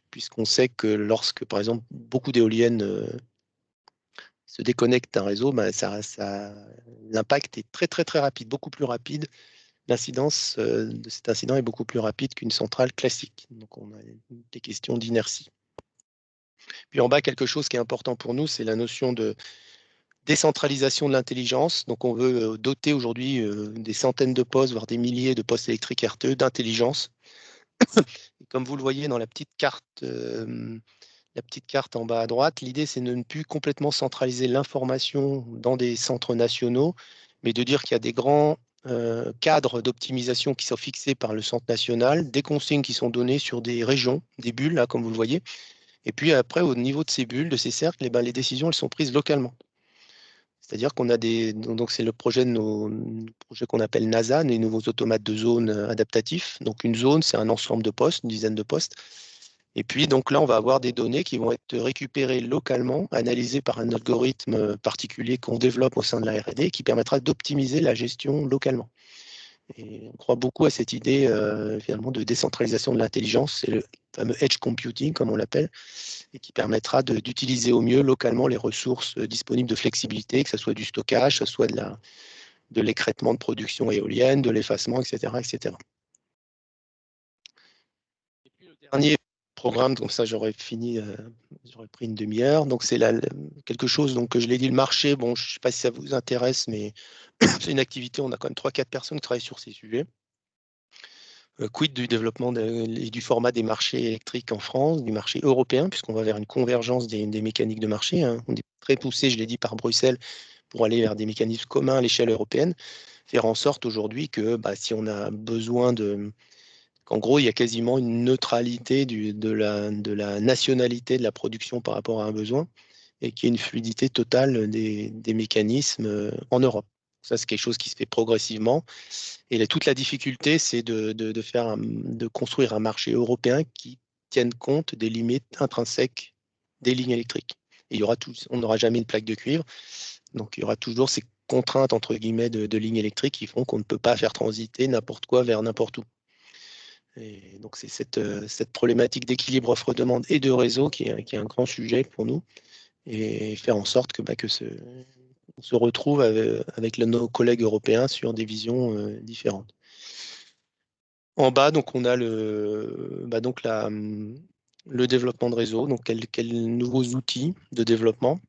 puisqu'on sait que lorsque, par exemple, beaucoup d'éoliennes se déconnectent d'un réseau, bah, l'impact est très très très rapide, beaucoup plus rapide. L'incidence de cet incident est beaucoup plus rapide qu'une centrale classique. Donc on a des questions d'inertie. Puis en bas, quelque chose qui est important pour nous, c'est la notion de décentralisation de l'intelligence. Donc on veut doter aujourd'hui des centaines de postes, voire des milliers de postes électriques RTE d'intelligence. Comme vous le voyez dans la petite carte en bas à droite, l'idée c'est de ne plus complètement centraliser l'information dans des centres nationaux, mais de dire qu'il y a des grands cadres d'optimisation qui sont fixés par le centre national, des consignes qui sont données sur des régions, des bulles, là, comme vous le voyez. Et puis après, au niveau de ces bulles, de ces cercles, les décisions elles sont prises localement. C'est-à-dire qu'on a donc c'est le projet qu'on appelle NASA, les nouveaux automates de zone adaptatifs. Donc une zone, c'est un ensemble de postes, une dizaine de postes. Et puis donc là, on va avoir des données qui vont être récupérées localement, analysées par un algorithme particulier qu'on développe au sein de la R&D, qui permettra d'optimiser la gestion localement. Et on croit beaucoup à cette idée finalement de décentralisation de l'intelligence, c'est le fameux edge computing, comme on l'appelle, et qui permettra d'utiliser au mieux localement les ressources disponibles de flexibilité, que ce soit du stockage, que ce soit de l'écrêtement de production éolienne, de l'effacement, etc., etc. Et puis le dernier programme, comme ça j'aurais fini, j'aurais pris une demi-heure. Donc c'est quelque chose, donc je l'ai dit, le marché, bon, je ne sais pas si ça vous intéresse, mais c'est une activité, on a quand même 3-4 personnes qui travaillent sur ces sujets. Quid du développement et du format des marchés électriques en France, du marché européen, puisqu'on va vers une convergence des mécaniques de marché. Hein. On est très poussé, je l'ai dit, par Bruxelles pour aller vers des mécanismes communs à l'échelle européenne, faire en sorte aujourd'hui que si on a besoin qu'en gros, il y a quasiment une neutralité de la nationalité de la production par rapport à un besoin et qu'il y ait une fluidité totale des mécanismes en Europe. Ça, c'est quelque chose qui se fait progressivement. Et toute la difficulté, c'est de construire un marché européen qui tienne compte des limites intrinsèques des lignes électriques. Et on n'aura jamais une plaque de cuivre. Donc, il y aura toujours ces contraintes, entre guillemets, de lignes électriques qui font qu'on ne peut pas faire transiter n'importe quoi vers n'importe où. Et donc, c'est cette problématique d'équilibre offre-demande et de réseau qui est un grand sujet pour nous. Et faire en sorte que on se retrouve avec nos collègues européens sur des visions différentes. En bas, donc, on a le développement de réseau, donc quels nouveaux outils de développement,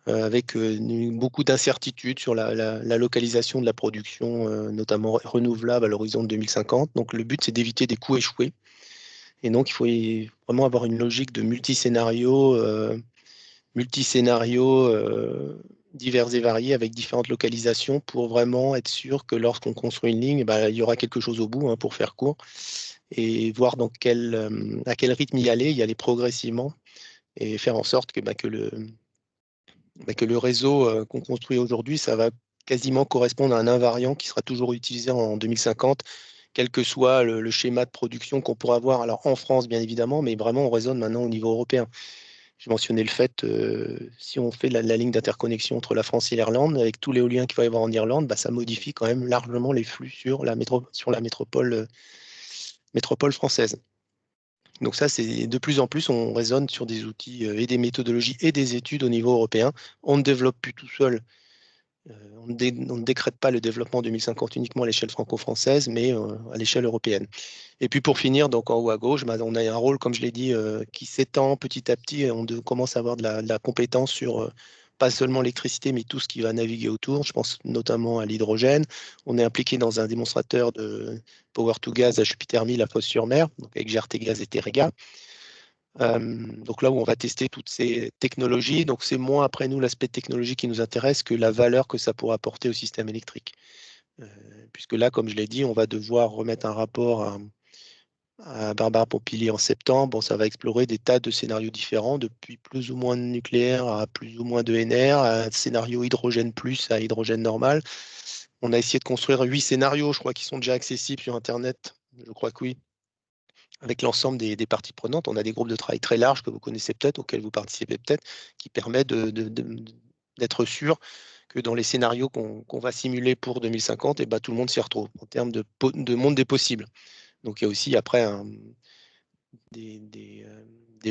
avec beaucoup d'incertitudes sur la localisation de la production, notamment renouvelable à l'horizon de 2050. Donc le but, c'est d'éviter des coûts échoués. Et donc, il faut vraiment avoir une logique de multiscénarios divers et variés avec différentes localisations pour vraiment être sûr que lorsqu'on construit une ligne, il y aura quelque chose au bout, hein, pour faire court, et voir à quel rythme y aller progressivement et faire en sorte que le réseau qu'on construit aujourd'hui, ça va quasiment correspondre à un invariant qui sera toujours utilisé en 2050, quel que soit le schéma de production qu'on pourra avoir, alors en France bien évidemment, mais vraiment on raisonne maintenant au niveau européen. J'ai mentionné le fait, si on fait la ligne d'interconnexion entre la France et l'Irlande, avec tous les éoliens qu'il va y avoir en Irlande, ça modifie quand même largement les flux sur la métropole française. Donc ça, c'est de plus en plus, on raisonne sur des outils et des méthodologies et des études au niveau européen. On ne développe plus tout seul. On ne décrète pas le développement en 2050 uniquement à l'échelle franco-française, mais à l'échelle européenne. Et puis pour finir, donc en haut à gauche, on a un rôle, comme je l'ai dit, qui s'étend petit à petit. Et on commence à avoir de la compétence sur pas seulement l'électricité, mais tout ce qui va naviguer autour. Je pense notamment à l'hydrogène. On est impliqué dans un démonstrateur de Power to Gas à Jupitermie, la Fosse-sur-Mer, donc avec GRT Gaz et Terega. Donc là où on va tester toutes ces technologies, donc c'est moins après nous l'aspect technologique qui nous intéresse que la valeur que ça pourra apporter au système électrique. Puisque là, comme je l'ai dit, on va devoir remettre un rapport à Barbara Pompili en septembre. Bon, ça va explorer des tas de scénarios différents, depuis plus ou moins de nucléaire à plus ou moins de NR, à un scénario hydrogène plus à hydrogène normal. On a essayé de construire 8 scénarios, je crois, qui sont déjà accessibles sur Internet. Je crois que oui. Avec l'ensemble des parties prenantes, on a des groupes de travail très larges que vous connaissez peut-être, auxquels vous participez peut-être, qui permettent d'être sûr que dans les scénarios qu'on va simuler pour 2050, et tout le monde s'y retrouve en termes de monde des possibles. Donc il y a aussi après des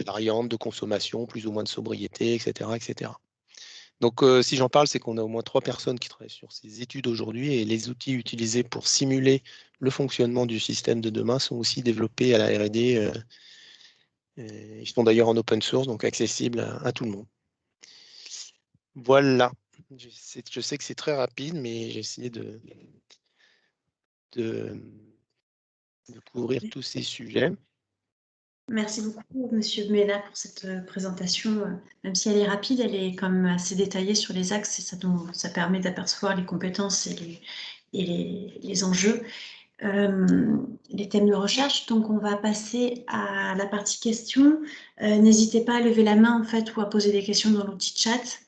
variantes de consommation, plus ou moins de sobriété, etc. etc. Donc si j'en parle, c'est qu'on a au moins 3 personnes qui travaillent sur ces études aujourd'hui et les outils utilisés pour simuler le fonctionnement du système de demain sont aussi développés à la R&D. Ils sont d'ailleurs en open source, donc accessibles à tout le monde. Voilà. Je sais que c'est très rapide, mais j'ai essayé de couvrir tous ces sujets. Merci beaucoup, Monsieur Mena, pour cette présentation. Même si elle est rapide, elle est quand même assez détaillée sur les axes et ça permet d'apercevoir les compétences et les enjeux, les thèmes de recherche. Donc, on va passer à la partie questions. N'hésitez pas à lever la main, en fait, ou à poser des questions dans l'outil chat.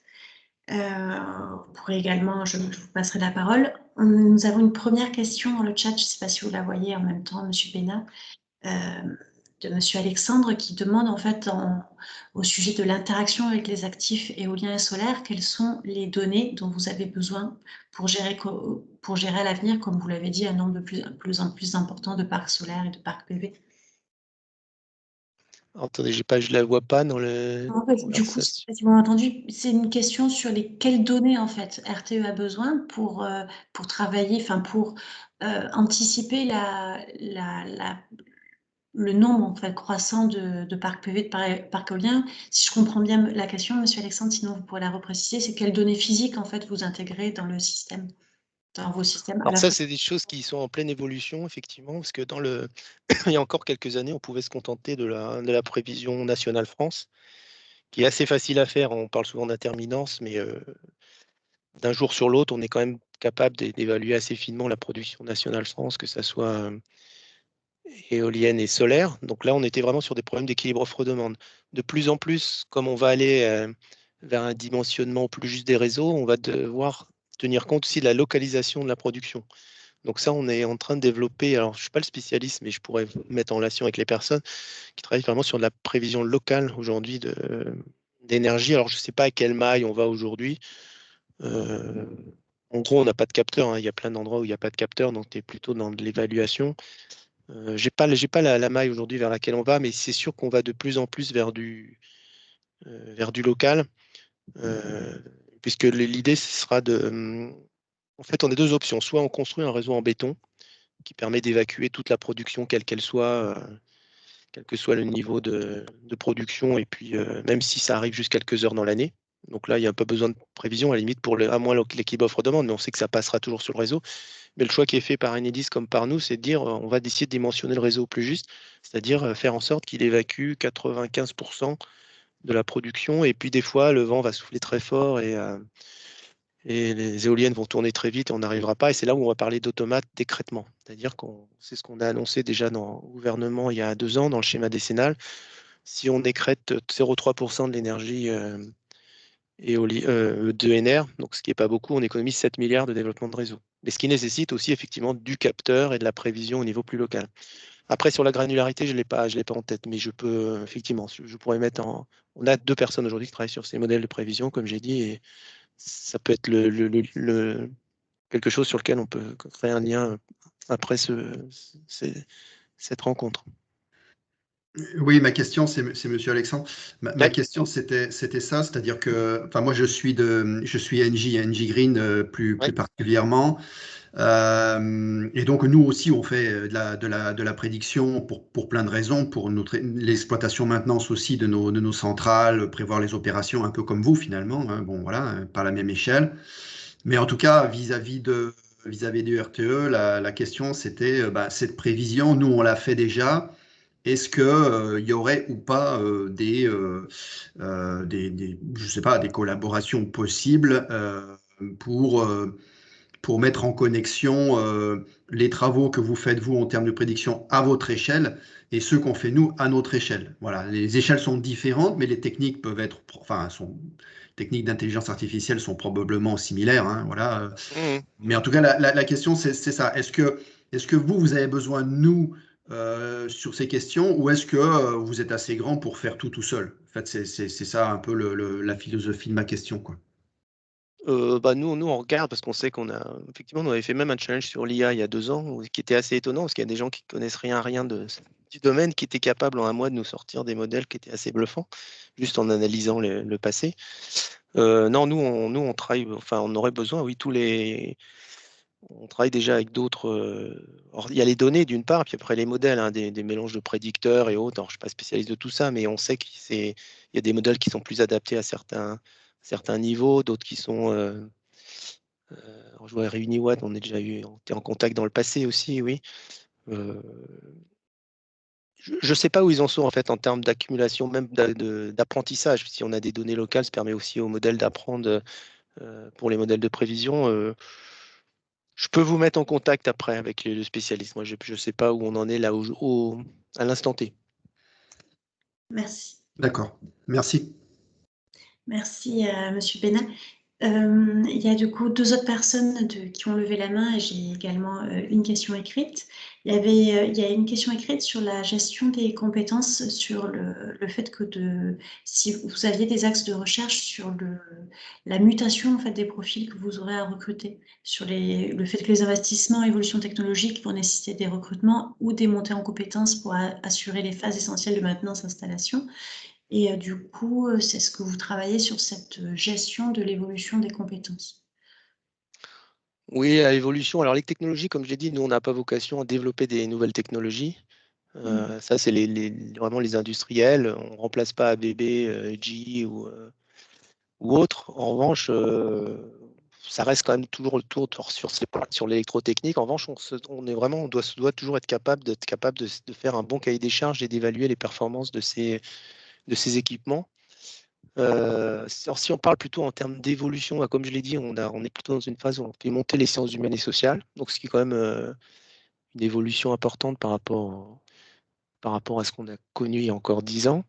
Vous pourrez également, je vous passerai la parole. Nous avons une première question dans le chat, je ne sais pas si vous la voyez en même temps, Monsieur Bénat, de Monsieur Alexandre, qui demande en fait au sujet de l'interaction avec les actifs éoliens et solaires, quelles sont les données dont vous avez besoin pour gérer à l'avenir, comme vous l'avez dit, un nombre de plus en plus important de parcs solaires et de parcs PV. Attendez, je la vois pas dans le. Du coup, si vous m'avez entendu, c'est une question sur quelles données en fait RTE a besoin pour travailler, enfin pour anticiper le nombre en fait croissant de parcs PV, de parcs éoliens. Si je comprends bien la question, Monsieur Alexandre, sinon vous pourrez la repréciser, c'est quelles données physiques en fait vous intégrez dans le système, dans vos systèmes. Alors ça, c'est des choses qui sont en pleine évolution, effectivement, parce que il y a encore quelques années, on pouvait se contenter de la prévision nationale France, qui est assez facile à faire. On parle souvent d'interminence, mais d'un jour sur l'autre, on est quand même capable d'évaluer assez finement la production nationale France, que ça soit éolienne et solaire. Donc là, on était vraiment sur des problèmes d'équilibre offre-demande. De plus en plus, comme on va aller vers un dimensionnement plus juste des réseaux, on va devoir tenir compte aussi de la localisation de la production. Donc ça, on est en train de développer, alors je ne suis pas le spécialiste, mais je pourrais vous mettre en relation avec les personnes qui travaillent vraiment sur de la prévision locale aujourd'hui d'énergie. Alors je ne sais pas à quelle maille on va aujourd'hui. En gros, on n'a pas de capteur, hein. Il y a plein d'endroits où il n'y a pas de capteur, donc tu es plutôt dans de l'évaluation. J'ai pas la maille aujourd'hui vers laquelle on va, mais c'est sûr qu'on va de plus en plus vers du local, puisque l'idée ce sera en fait, on a 2 options. Soit on construit un réseau en béton qui permet d'évacuer toute la production, quelle qu'elle soit, quel que soit le niveau de production, et puis même si ça arrive juste quelques heures dans l'année. Donc là, il n'y a pas besoin de prévision, à la limite, à moins l'équilibre offre-demande, mais on sait que ça passera toujours sur le réseau. Mais le choix qui est fait par Enedis comme par nous, c'est de dire on va essayer de dimensionner le réseau au plus juste, c'est-à-dire faire en sorte qu'il évacue 95% de la production. Et puis des fois, le vent va souffler très fort et les éoliennes vont tourner très vite et on n'arrivera pas. Et c'est là où on va parler d'automate d'écrêtement. C'est-à-dire c'est ce qu'on a annoncé déjà dans le gouvernement il y a 2 ans, dans le schéma décennal. Si on écrète 0,3% de l'énergie de NR, donc ce qui n'est pas beaucoup, on économise 7 milliards de développement de réseau. Mais ce qui nécessite aussi effectivement du capteur et de la prévision au niveau plus local. Après, sur la granularité, je ne l'ai pas en tête, mais je peux, effectivement, je pourrais mettre On a 2 personnes aujourd'hui qui travaillent sur ces modèles de prévision, comme j'ai dit, et ça peut être quelque chose sur lequel on peut créer un lien après cette rencontre. Oui, ma question, c'est Monsieur Alexandre. Ma Ouais, question, c'était ça, c'est-à-dire que, enfin, moi, je suis NJ Green plus ouais. particulièrement. Et donc, nous aussi, on fait de la prédiction pour plein de raisons, pour l'exploitation maintenance aussi de nos centrales, prévoir les opérations un peu comme vous, finalement, hein. Bon, voilà, pas la même échelle. Mais en tout cas, vis-à-vis du RTE, la question, c'était cette prévision, nous, on l'a fait déjà. Est-ce que il y aurait ou pas je sais pas, des collaborations possibles pour mettre en connexion les travaux que vous faites, vous, en termes de prédiction à votre échelle et ceux qu'on fait, nous, à notre échelle. Voilà, les échelles sont différentes, mais les techniques peuvent être, enfin, techniques d'intelligence artificielle sont probablement similaires, hein, voilà. Mhm. Mais en tout cas, la question, c'est ça. Est-ce que vous avez besoin de nous sur ces questions ou est-ce que vous êtes assez grand pour faire tout seul? En fait, c'est ça un peu la philosophie de ma question, quoi. Nous, on regarde parce qu'on sait effectivement, on avait fait même un challenge sur l'IA il y a 2 ans, qui était assez étonnant parce qu'il y a des gens qui connaissent rien du domaine qui étaient capables en un mois de nous sortir des modèles qui étaient assez bluffants, juste en analysant le passé. Non, on travaille, enfin, on aurait besoin, oui, on travaille déjà avec d'autres. Il y a les données d'une part, puis après les modèles, hein, des mélanges de prédicteurs et autres. Alors, je ne suis pas spécialiste de tout ça, mais on sait qu'il y a des modèles qui sont plus adaptés à certains niveaux, d'autres qui sont. Alors, je vois RuniWatt, on était en contact dans le passé aussi, oui. Euh, je ne sais pas où ils en sont en fait en termes d'accumulation, même d'apprentissage. Si on a des données locales, ça permet aussi aux modèles d'apprendre pour les modèles de prévision. Je peux vous mettre en contact après avec le spécialiste. Moi, je ne sais pas où on en est là à l'instant T. Merci. D'accord. Merci. Merci, Monsieur Bénin. Il y a du coup 2 autres personnes qui ont levé la main et j'ai également une question écrite. Il y a une question écrite sur la gestion des compétences, sur le fait que si vous aviez des axes de recherche sur la mutation en fait, des profils que vous aurez à recruter, sur le fait que les investissements, évolution technologique vont nécessiter des recrutements ou des montées en compétences pour assurer les phases essentielles de maintenance installation. Et du coup, c'est ce que vous travaillez sur cette gestion de l'évolution des compétences. Oui, à l'évolution. Alors, les technologies, comme j'ai dit, nous, on n'a pas vocation à développer des nouvelles technologies. Ça, c'est vraiment les industriels. On ne remplace pas ABB, GE ou autre. En revanche, ça reste quand même toujours le tour sur l'électrotechnique. En revanche, on doit toujours être capable de faire un bon cahier des charges et d'évaluer les performances de ces équipements. Alors, si on parle plutôt en termes d'évolution, comme je l'ai dit, on est plutôt dans une phase où on fait monter les sciences humaines et sociales, donc ce qui est quand même une évolution importante par rapport à ce qu'on a connu il y a encore 10 ans.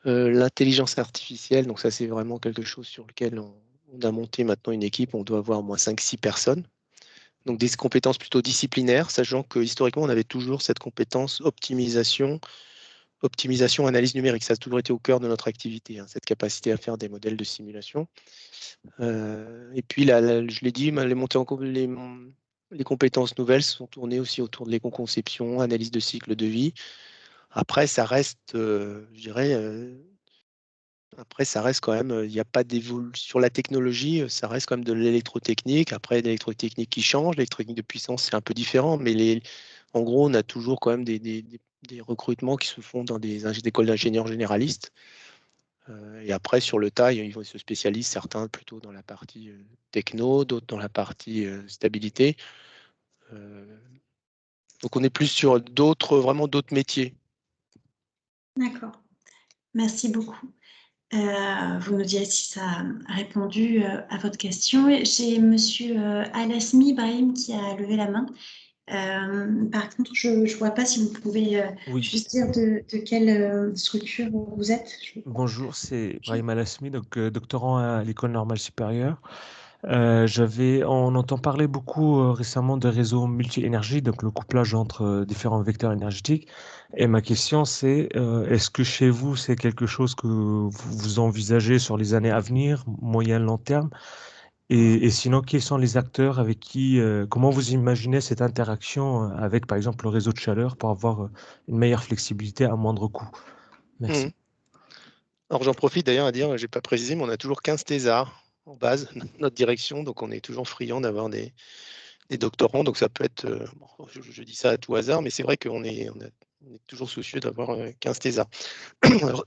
L'intelligence artificielle, donc ça c'est vraiment quelque chose sur lequel on a monté maintenant une équipe, on doit avoir au moins 5-6 personnes. Donc des compétences plutôt disciplinaires, sachant que historiquement on avait toujours cette compétence optimisation, analyse numérique. Ça a toujours été au cœur de notre activité, hein, cette capacité à faire des modèles de simulation. Et puis, je l'ai dit, les compétences nouvelles sont tournées aussi autour de l'éco-conception, analyse de cycle de vie. Après, ça reste, je dirais, après, ça reste quand même, il n'y a pas d'évolution sur la technologie, ça reste quand même de l'électrotechnique. Après, l'électrotechnique qui change, l'électrotechnique de puissance, c'est un peu différent, mais en gros, on a toujours quand même des recrutements qui se font dans des écoles d'ingénieurs généralistes. Et après, sur le tas, ils se spécialisent, certains plutôt dans la partie techno, d'autres dans la partie stabilité. Donc, on est plus sur vraiment d'autres métiers. D'accord. Merci beaucoup. Vous nous direz si ça a répondu à votre question. J'ai Monsieur Alasmi Ibrahim qui a levé la main. Par contre, je ne vois pas si vous pouvez Oui, juste dire de quelle structure vous êtes. bonjour, c'est Brahim Alasmi, donc doctorant à l'École normale supérieure. On entend parler beaucoup récemment des réseaux multi-énergie, donc le couplage entre différents vecteurs énergétiques. Et ma question, c'est est-ce que chez vous, c'est quelque chose que vous envisagez sur les années à venir, moyen, long terme? Et sinon, quels sont les acteurs avec qui, comment vous imaginez cette interaction avec, par exemple, le réseau de chaleur pour avoir une meilleure flexibilité à moindre coût? Merci. Mhm. Alors j'en profite d'ailleurs à dire, j'ai pas précisé, mais on a toujours 15 thésards en base, notre direction, donc on est toujours friand d'avoir des doctorants, donc ça peut être, bon, je dis ça à tout hasard, mais c'est vrai qu'on est, on est toujours soucieux d'avoir 15 thésards. Alors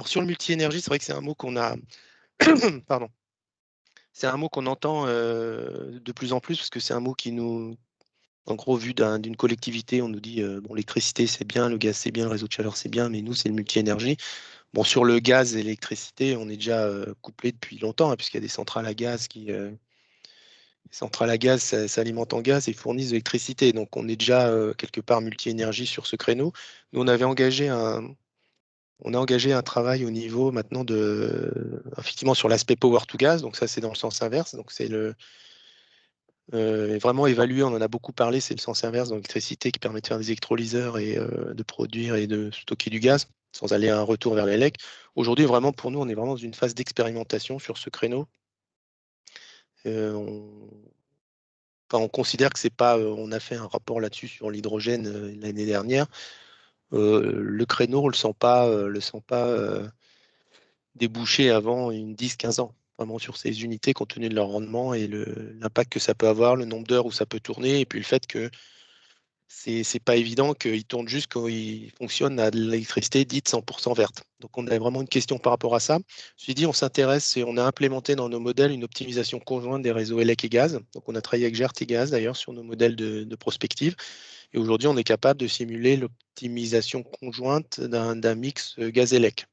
sur le multi-énergie, c'est vrai que c'est un mot qu'on a, pardon, c'est un mot qu'on entend de plus en plus, parce que c'est un mot qui nous, en gros, vu d'une collectivité, on nous dit, bon, l'électricité c'est bien, le gaz c'est bien, le réseau de chaleur c'est bien, mais nous c'est le multi-énergie. Bon, sur le gaz et l'électricité, on est déjà couplé depuis longtemps, hein, puisqu'il y a des centrales à gaz qui, les centrales à gaz s'alimentent en gaz et fournissent de l'électricité. Donc, on est déjà quelque part multi-énergie sur ce créneau. Nous, on a engagé un travail au niveau maintenant effectivement, sur l'aspect power to gas. Donc, ça, c'est dans le sens inverse. Donc, c'est vraiment évalué. On en a beaucoup parlé. C'est le sens inverse dans l'électricité qui permet de faire des électrolyseurs et de produire et de stocker du gaz sans aller à un retour vers l'élec. Aujourd'hui, vraiment, pour nous, on est vraiment dans une phase d'expérimentation sur ce créneau. On considère que c'est pas. On a fait un rapport là-dessus sur l'hydrogène l'année dernière. Le créneau, on le sent pas déboucher avant une 10-15 ans, vraiment sur ces unités compte tenu de leur rendement et l'impact que ça peut avoir, le nombre d'heures où ça peut tourner, et puis le fait que c'est pas évident qu'il tourne juste quand il fonctionne à de l'électricité dite 100% verte. Donc on a vraiment une question par rapport à ça. Ceci dit, on s'intéresse et on a implémenté dans nos modèles une optimisation conjointe des réseaux ELEC et gaz. Donc on a travaillé avec GERT et Gaz d'ailleurs sur nos modèles de prospective. Et aujourd'hui, on est capable de simuler l'optimisation conjointe d'un mix gaz-ELEC.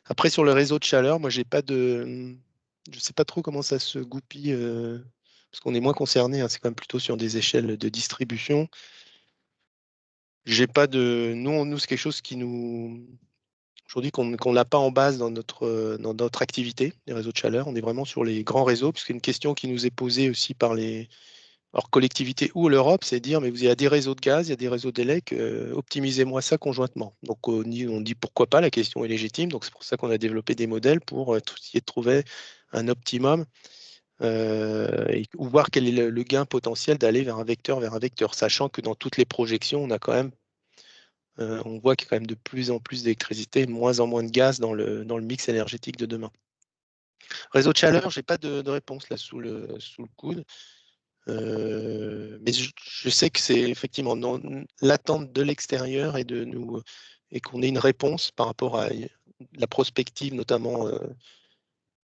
Après, sur le réseau de chaleur, moi, je ne sais pas trop comment ça se goupille, parce qu'on est moins concerné, hein, c'est quand même plutôt sur des échelles de distribution. J'ai pas de. Nous, c'est quelque chose qui nous. Aujourd'hui, qu'on n'a pas en base dans notre activité, les réseaux de chaleur. On est vraiment sur les grands réseaux, puisque une question qui nous est posée aussi par les collectivités ou l'Europe, c'est de dire, mais il y a des réseaux de gaz, il y a des réseaux d'élec, optimisez-moi ça conjointement. Donc on dit pourquoi pas, la question est légitime. Donc c'est pour ça qu'on a développé des modèles pour essayer de trouver un optimum ou voir quel est le gain potentiel d'aller vers un vecteur, sachant que dans toutes les projections, on a quand même on voit qu'il y a quand même de plus en plus d'électricité, de moins en moins de gaz dans le mix énergétique de demain. Réseau de chaleur, je n'ai pas de réponse là sous le coude. Mais je sais que c'est effectivement l'attente de l'extérieur et qu'on ait une réponse par rapport à la prospective, notamment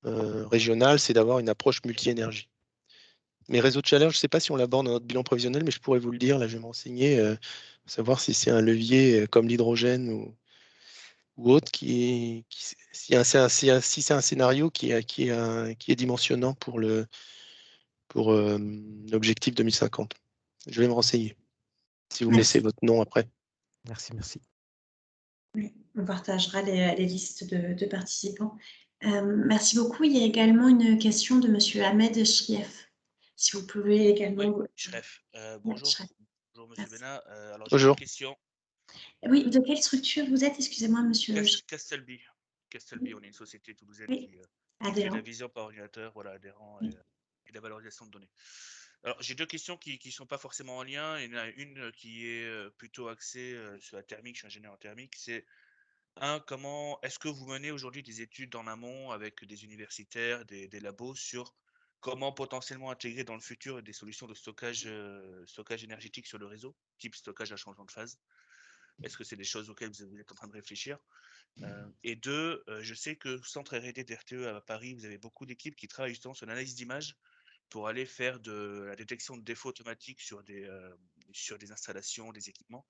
régionale, c'est d'avoir une approche multi-énergie. Mais réseau de chaleur, je ne sais pas si on l'aborde dans notre bilan prévisionnel, mais je pourrais vous le dire, là je vais m'enseigner, savoir si c'est un levier comme l'hydrogène ou autre, si c'est un scénario qui est dimensionnant pour l'objectif 2050. Je vais me renseigner. Si vous me laissez votre nom après. Merci. Oui, on partagera les listes de participants. Merci beaucoup. Il y a également une question de Monsieur Ahmed Chrief. Si vous pouvez également. Oui, Chrief. Bonjour. Chrief. Bonjour, Monsieur Bénat. Alors, Bonjour. J'ai une question. Oui, de quelle structure vous êtes? Excusez-moi, Monsieur. Castelby. Castelby, on est une société toulousaine qui fait la vision par ordinateur, voilà, adhérent et la valorisation de données. Alors, j'ai deux questions qui ne sont pas forcément en lien. Il y en a une qui est plutôt axée sur la thermique. Je suis ingénieur en thermique. C'est comment est-ce que vous menez aujourd'hui des études en amont avec des universitaires, des labos sur comment potentiellement intégrer dans le futur des solutions de stockage énergétique sur le réseau, type stockage à changement de phase? Est-ce que c'est des choses auxquelles vous êtes en train de réfléchir? Et deux, je sais que Centre R&D d'RTE à Paris, vous avez beaucoup d'équipes qui travaillent justement sur l'analyse d'image pour aller faire de la détection de défauts automatiques sur des installations, des équipements.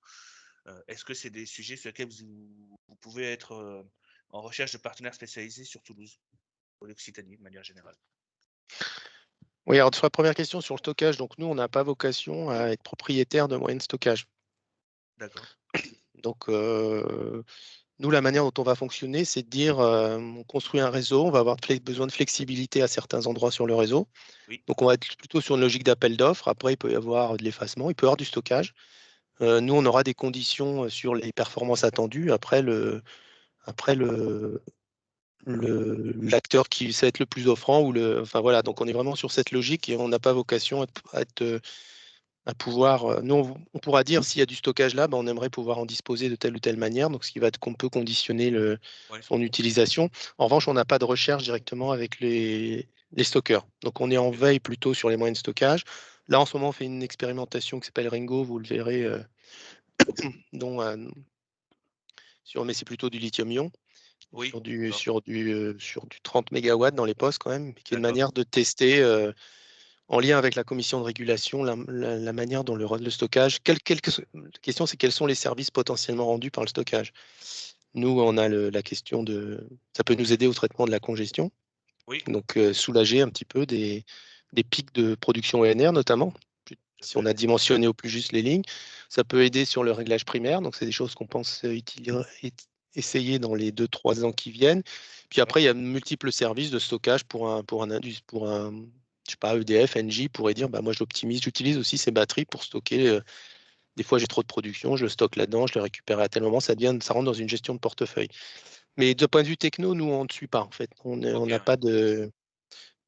Est-ce que c'est des sujets sur lesquels vous pouvez être en recherche de partenaires spécialisés sur Toulouse, ou l'Occitanie de manière générale? Oui, alors sur la première question sur le stockage, donc nous, on n'a pas vocation à être propriétaire de moyens de stockage. D'accord. Donc, nous, la manière dont on va fonctionner, c'est de dire, on construit un réseau, on va avoir besoin de flexibilité à certains endroits sur le réseau. Oui. Donc, on va être plutôt sur une logique d'appel d'offres. Après, il peut y avoir de l'effacement, il peut y avoir du stockage. Nous, on aura des conditions sur les performances attendues. Après, le l'acteur qui va être le plus offrant enfin voilà, donc on est vraiment sur cette logique et on n'a pas vocation à pouvoir. Nous, on pourra dire s'il y a du stockage là, on aimerait pouvoir en disposer de telle ou telle manière, donc ce qui va être qu'on peut conditionner son utilisation. En revanche, on n'a pas de recherche directement avec les stockeurs. Donc on est en veille plutôt sur les moyens de stockage. Là, en ce moment, on fait une expérimentation qui s'appelle Ringo, vous le verrez, mais c'est plutôt du lithium-ion. Oui, sur du 30 MW dans les postes quand même, qui est une manière de tester en lien avec la commission de régulation la manière dont le stockage. La question, c'est quels sont les services potentiellement rendus par le stockage. Nous, on a la question ça peut nous aider au traitement de la congestion, donc soulager un petit peu des pics de production ENR notamment. Si on a dimensionné au plus juste les lignes, ça peut aider sur le réglage primaire, donc c'est des choses qu'on pense essayer dans les 2-3 ans qui viennent. Puis après, il y a multiples services de stockage pour un je sais pas, EDF, Engie pourrait dire, moi j'utilise aussi ces batteries pour stocker. Des fois j'ai trop de production, je le stocke là-dedans, je le récupère à tel moment, ça rentre dans une gestion de portefeuille. Mais de point de vue techno, nous on ne suit pas en fait. On n'a pas de.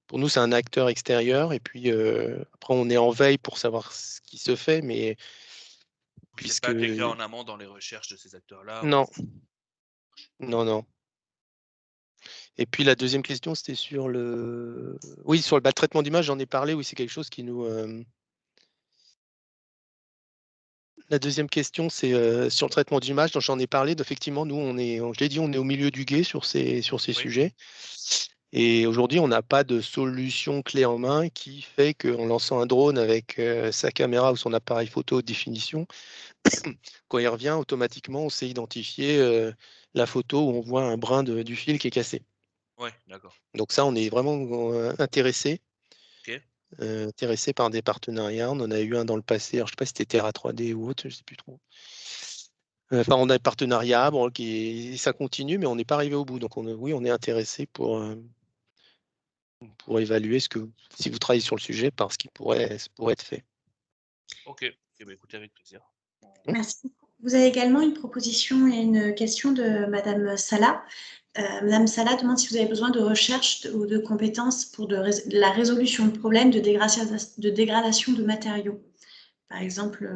Pour nous, c'est un acteur extérieur et puis après on est en veille pour savoir ce qui se fait, mais vous n'êtes pas intégré en amont dans les recherches de ces acteurs-là. Non. Non. Et puis la deuxième question, c'était sur le traitement d'image, j'en ai parlé, oui, c'est quelque chose qui nous. La deuxième question, c'est sur le traitement d'image, dont j'en ai parlé. Effectivement, nous, je l'ai dit, on est au milieu du gué sur ces sujets. Et aujourd'hui, on n'a pas de solution clé en main qui fait qu'en lançant un drone avec sa caméra ou son appareil photo haute définition, quand il revient, automatiquement, on sait identifier la photo où on voit un brin du fil qui est cassé. Ouais, d'accord. Donc ça, on est vraiment intéressé par des partenariats. On en a eu un dans le passé. Alors, je ne sais pas si c'était Terra 3D ou autre, je ne sais plus trop. Enfin, on a un partenariat, ça continue, mais on n'est pas arrivé au bout. Donc, on est intéressé pour évaluer si vous travaillez sur le sujet, par ce qui pourrait être fait. Ok, écoutez, avec plaisir. Merci. Vous avez également une proposition et une question de Madame Salah. Madame Salah demande si vous avez besoin de recherche ou de compétences pour la résolution de problèmes de dégradation de matériaux. Par exemple,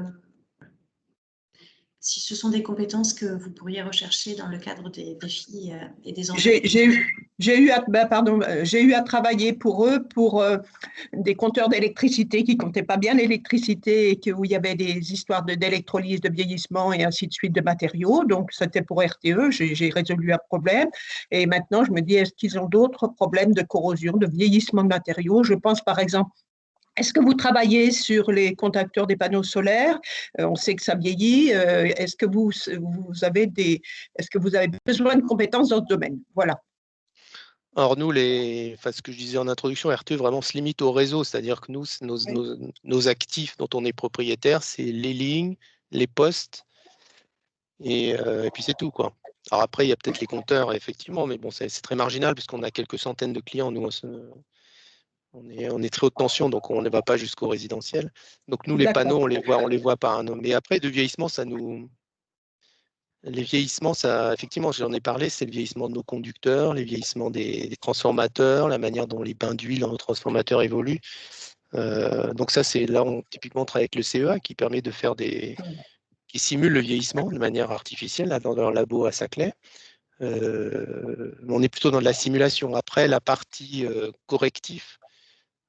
si ce sont des compétences que vous pourriez rechercher dans le cadre des défis et des enjeux. J'ai eu à travailler pour eux pour des compteurs d'électricité qui ne comptaient pas bien l'électricité et où il y avait des histoires d'électrolyse, de vieillissement et ainsi de suite de matériaux. Donc, c'était pour RTE, j'ai résolu un problème. Et maintenant, je me dis, est-ce qu'ils ont d'autres problèmes de corrosion, de vieillissement de matériaux? Je pense par exemple, est-ce que vous travaillez sur les contacteurs des panneaux solaires? On sait que ça vieillit. Est-ce que vous avez besoin de compétences dans ce domaine? Voilà. Alors nous, ce que je disais en introduction, RTE vraiment se limite au réseau, c'est-à-dire que nous, nos actifs dont on est propriétaire, c'est les lignes, les postes, et puis c'est tout, quoi. Alors après, il y a peut-être les compteurs, effectivement, mais bon, c'est très marginal puisqu'on a quelques centaines de clients. Nous, on est très haute tension, donc on ne va pas jusqu'au résidentiel. Donc nous, les panneaux, on les voit par un homme. Mais après, de vieillissement, les vieillissements, effectivement, j'en ai parlé, c'est le vieillissement de nos conducteurs, les vieillissements des transformateurs, la manière dont les bains d'huile dans nos transformateurs évoluent. Donc ça, là, typiquement, on travaille avec le CEA qui permet de faire qui simule le vieillissement de manière artificielle là, dans leur labo à Saclay. On est plutôt dans de la simulation. Après, la partie correctif,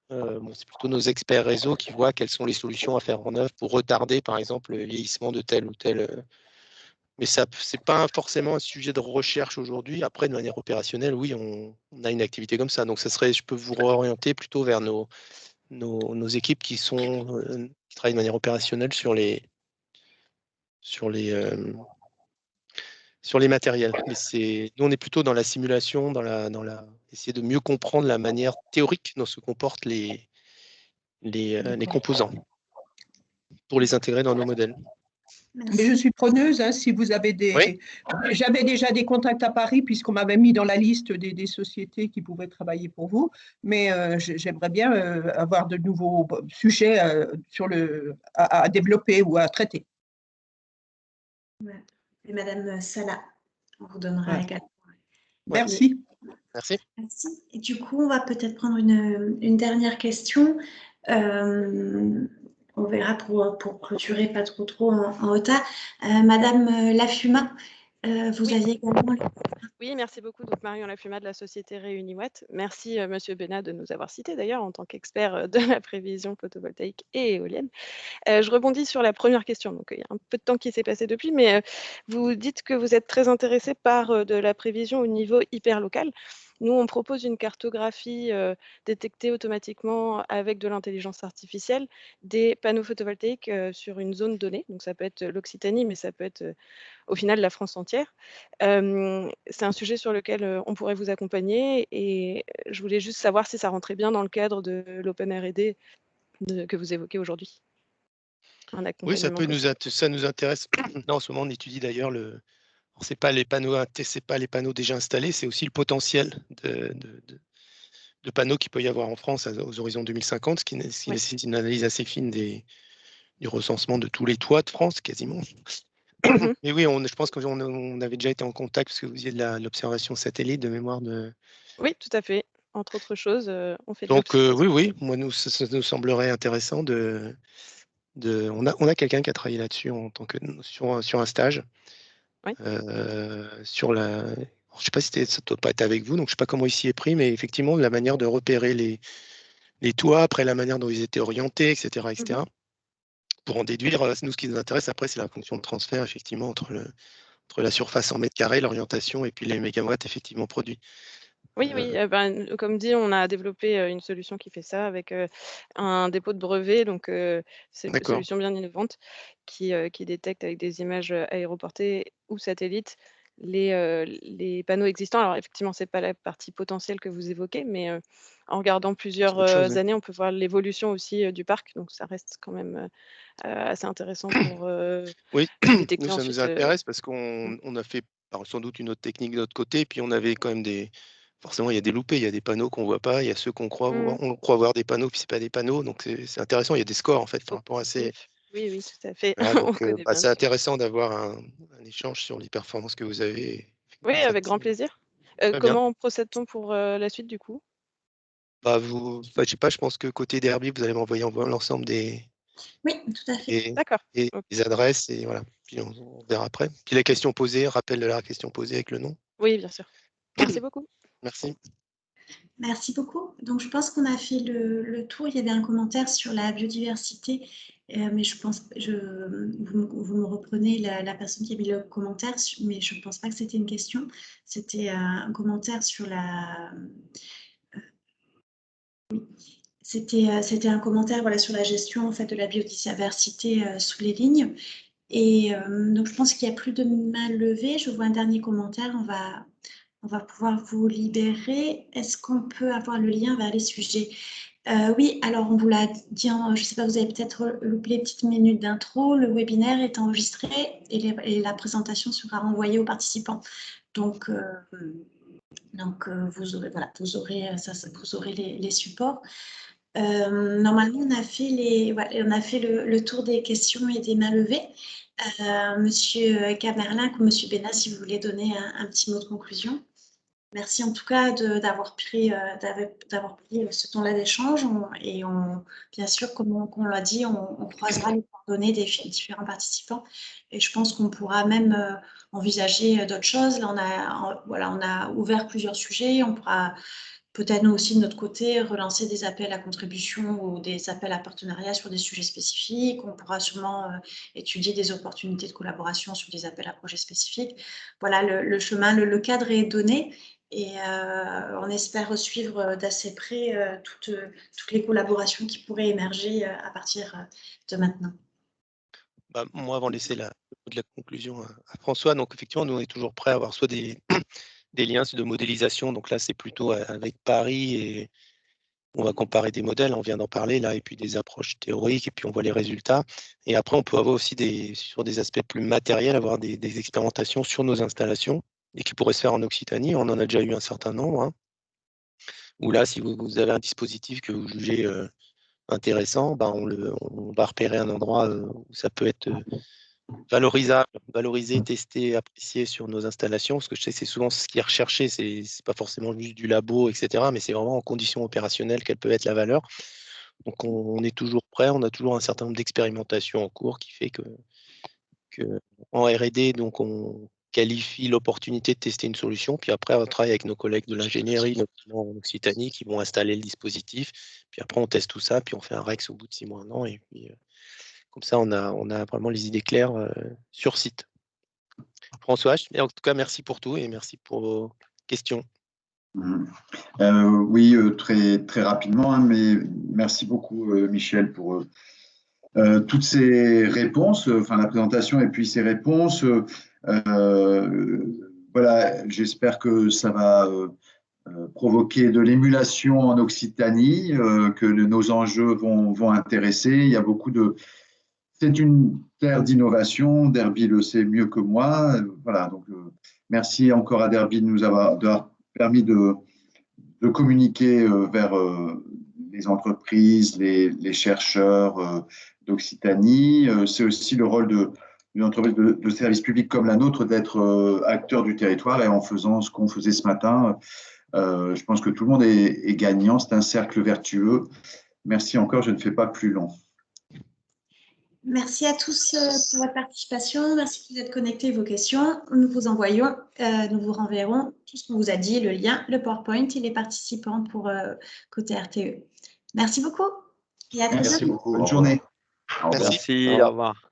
c'est plutôt nos experts réseau qui voient quelles sont les solutions à faire en œuvre pour retarder, par exemple, le vieillissement de tel ou tel. Mais ce n'est pas forcément un sujet de recherche aujourd'hui. Après, de manière opérationnelle, oui, on a une activité comme ça. Donc, je peux vous réorienter plutôt vers nos équipes qui travaillent de manière opérationnelle sur les matériels. Mais nous, on est plutôt dans la simulation, essayer de mieux comprendre la manière théorique dont se comportent les composants pour les intégrer dans nos modèles. Mais je suis preneuse, si vous avez Oui. J'avais déjà des contacts à Paris puisqu'on m'avait mis dans la liste des sociétés qui pouvaient travailler pour vous, mais j'aimerais bien avoir de nouveaux sujets à développer ou à traiter. Et Madame Salah, on vous donnera également. Merci. Merci. Merci. Et du coup, on va peut-être prendre une dernière question. On verra pour clôturer pas trop en retard. Madame Lafuma, vous aviez également... Oui, merci beaucoup. Donc, Marion Lafuma de la société Réuniwatt. Merci, Monsieur Bénat, de nous avoir cités d'ailleurs en tant qu'expert de la prévision photovoltaïque et éolienne. Je rebondis sur la première question. Donc, il y a un peu de temps qui s'est passé depuis, mais vous dites que vous êtes très intéressé par de la prévision au niveau hyper local. Nous, on propose une cartographie détectée automatiquement avec de l'intelligence artificielle des panneaux photovoltaïques sur une zone donnée. Donc, ça peut être l'Occitanie, mais ça peut être au final la France entière. C'est un sujet sur lequel on pourrait vous accompagner et je voulais juste savoir si ça rentrait bien dans le cadre de l'Open R&D que vous évoquez aujourd'hui. Oui, ça nous intéresse. Là, en ce moment, on étudie d'ailleurs c'est pas les panneaux déjà installés, c'est aussi le potentiel de panneaux qu'il peut y avoir en France aux horizons 2050, ce qui nécessite une analyse assez fine du recensement de tous les toits de France, quasiment. Mais oui, je pense qu'on avait déjà été en contact parce que vous faisiez de l'observation satellite de mémoire de... Oui, tout à fait. Entre autres choses, on fait de Donc oui, moi, ça nous semblerait intéressant on a quelqu'un qui a travaillé là-dessus sur un stage. Oui. Je ne sais pas si ça ne doit pas être avec vous, donc je ne sais pas comment il s'y est pris, mais effectivement, la manière de repérer les toits, après la manière dont ils étaient orientés, etc., pour en déduire, nous, ce qui nous intéresse après, c'est la fonction de transfert, effectivement, entre la surface en mètres carrés, l'orientation, et puis les mégawatts effectivement produits. Oui, comme dit, on a développé une solution qui fait ça avec un dépôt de brevet. Donc, c'est une solution bien innovante qui détecte avec des images aéroportées ou satellites les panneaux existants. Alors, effectivement, ce n'est pas la partie potentielle que vous évoquez, mais en regardant plusieurs années, on peut voir l'évolution aussi du parc. Donc, ça reste quand même assez intéressant pour oui, détecter nous, ça ensuite. nous intéresse parce qu'on a fait sans doute une autre technique de notre côté, puis on avait quand même forcément, il y a des loupés, il y a des panneaux qu'on ne voit pas, il y a ceux qu'on croit voir des panneaux, puis ce n'est pas des panneaux, donc c'est intéressant, il y a des scores en fait par rapport à ces... Oui, tout à fait. Voilà, donc c'est intéressant d'avoir un échange sur les performances que vous avez. Oui, avec grand plaisir. Comment procède-t-on pour la suite du coup? Je sais pas, je pense que côté DRB, vous allez m'envoyer l'ensemble des... Oui, tout à fait. D'accord. Et les adresses, et voilà. Puis on verra après. Puis les questions posées, rappel de la question posée avec le nom. Oui, bien sûr. Merci beaucoup. Merci. Merci beaucoup. Donc, je pense qu'on a fait le tour. Il y avait un commentaire sur la biodiversité, mais je pense, vous me reprenez la personne qui a mis le commentaire, mais je ne pense pas que c'était une question. C'était un commentaire sur la... oui. C'était un commentaire sur la gestion en fait, de la biodiversité sous les lignes. Et donc, je pense qu'il n'y a plus de main levée. Je vois un dernier commentaire. On va pouvoir vous libérer. Est-ce qu'on peut avoir le lien vers les sujets? Oui, alors on vous l'a dit, je ne sais pas, vous avez peut-être loupé les petites minutes d'intro. Le webinaire est enregistré et la présentation sera renvoyée aux participants. Donc vous aurez les supports. Normalement, on a fait le tour des questions et des mains levées. Monsieur Camerlin ou Monsieur Bénat, si vous voulez donner un petit mot de conclusion. Merci en tout cas d'avoir pris ce temps-là d'échange et bien sûr, comme on l'a dit, on croisera les coordonnées des différents participants et je pense qu'on pourra même envisager d'autres choses. Là, on a ouvert plusieurs sujets, on pourra peut-être nous aussi de notre côté relancer des appels à contribution ou des appels à partenariat sur des sujets spécifiques. On pourra sûrement étudier des opportunités de collaboration sur des appels à projets spécifiques. Voilà, le chemin, le cadre est donné. Et on espère suivre d'assez près toutes les collaborations qui pourraient émerger à partir de maintenant. Moi, avant de laisser la conclusion à François, donc effectivement, nous, on est toujours prêts à avoir soit des liens de modélisation. Donc là, c'est plutôt avec Paris et on va comparer des modèles, on vient d'en parler là, et puis des approches théoriques, et puis on voit les résultats. Et après, on peut avoir aussi sur des aspects plus matériels, avoir des expérimentations sur nos installations et qui pourraient se faire en Occitanie. On en a déjà eu un certain nombre. Où là, si vous avez un dispositif que vous jugez intéressant, on va repérer un endroit où ça peut être valoriser, tester, apprécier sur nos installations, parce que je sais que c'est souvent ce qui est recherché, c'est pas forcément juste du labo, etc., mais c'est vraiment en conditions opérationnelles quelle peut être la valeur. Donc on est toujours prêt, on a toujours un certain nombre d'expérimentations en cours qui fait que en R&D, donc on qualifie l'opportunité de tester une solution, puis après on travaille avec nos collègues de l'ingénierie, notamment en Occitanie, qui vont installer le dispositif, puis après on teste tout ça, puis on fait un REX au bout de 6 mois, 1 an, et puis comme ça on a vraiment les idées claires sur site. François, en tout cas merci pour tout et merci pour vos questions. Oui, très rapidement, hein, mais merci beaucoup Michel pour toutes ces réponses, enfin la présentation et puis ces réponses. Voilà, j'espère que ça va provoquer de l'émulation en Occitanie, que nos enjeux vont intéresser. Il y a beaucoup de... C'est une terre d'innovation, Derby le sait mieux que moi. Voilà, donc merci encore à Derby de nous avoir permis de communiquer vers les entreprises, les chercheurs d'Occitanie. C'est aussi le rôle d'une entreprise de service public comme la nôtre d'être acteur du territoire, et en faisant ce qu'on faisait ce matin, je pense que tout le monde est gagnant. C'est un cercle vertueux. Merci encore, je ne fais pas plus long. Merci à tous pour votre participation. Merci de vous être connectés et vos questions. Nous vous envoyons, nous vous renverrons tout ce qu'on vous a dit, le lien, le PowerPoint et les participants pour côté RTE. Merci beaucoup. Et à très bientôt. Merci beaucoup. Bonne journée. Merci, au revoir.